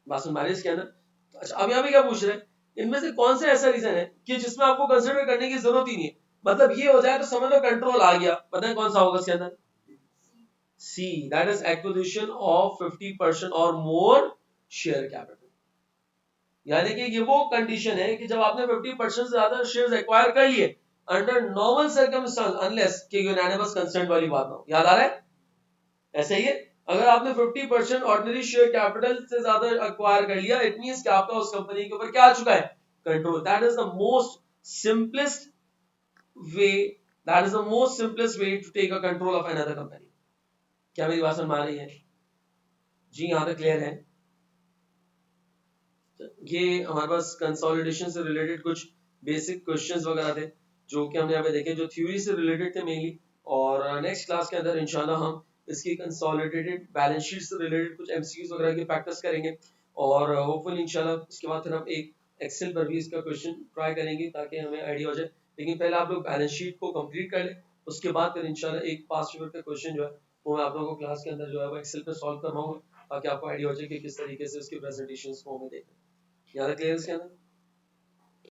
बात सुन मारिस के अंदर. अच्छा, अब यहाँ पे क्या पूछ रहे हैं? इनमें से कौन सा ऐसा रीजन है कि जिसमें आपको कंसिडर करने की जरूरत ही नहीं है? मतलब ये हो जाए तो समझ लो कंट्रोल आ गया. पता है कौन सा होगा इसके अंदर? सी, दैट इज एक्विजिशन ऑफ 50% और मोर शेयर कैपिटल. यानी कि ये वो कंडीशन है कि जब आपने 50% से ज्यादा शेयर्स एक्वायर कर लिए अंडर नॉर्मल सर्कमस्टांस, अनलेस कि यूनानिमस कंसेंट वाली बात हो. याद आ रहा है? ऐसे ही है. अगर आपने 50% ऑर्डिनरी शेयर कैपिटल से ज्यादा एक्वायर कर लिया, इट मींस कि आपका उस कंपनी के ऊपर क्या आ चुका है? Control. That is the most simplest way, that is the most simplest way to take a control of another company. क्या मेरी बात समझ में आ रही है? जी, यहां तक क्लियर है? ये हमारे पास कंसोलिडेशन से रिलेटेड कुछ बेसिक क्वेश्चंस वगैरह थे जो कि हमने यहाँ पे देखे, जो थ्योरी से रिलेटेड थे मेनली. और नेक्स्ट क्लास के अंदर इंशाल्लाह हम इसकी कंसोलिडेटेड बैलेंस शीट से रिलेटेड कुछ एमसीक्यूज वगैरह की प्रैक्टिस करेंगे. और होपफुली इंशाल्लाह इसके बाद फिर हम एक एक्सेल पर भी इसका क्वेश्चन ट्राई करेंगे ताकि हमें आइडिया हो जाए. लेकिन पहले आप लोग बैलेंस शीट को कंप्लीट कर लें, उसके बाद फिर इंशाल्लाह एक पास्ट पेपर का क्वेश्चन जो है वो मैं आप लोगों को क्लास के अंदर जो है वो एक्सेल पे सॉल्व करवाऊंगा, ताकि आपको आइडिया हो जाए कि किस तरीके से उसकी प्रेजेंटेशन को हमें देखना है। याद है क्लियर इसके अंदर?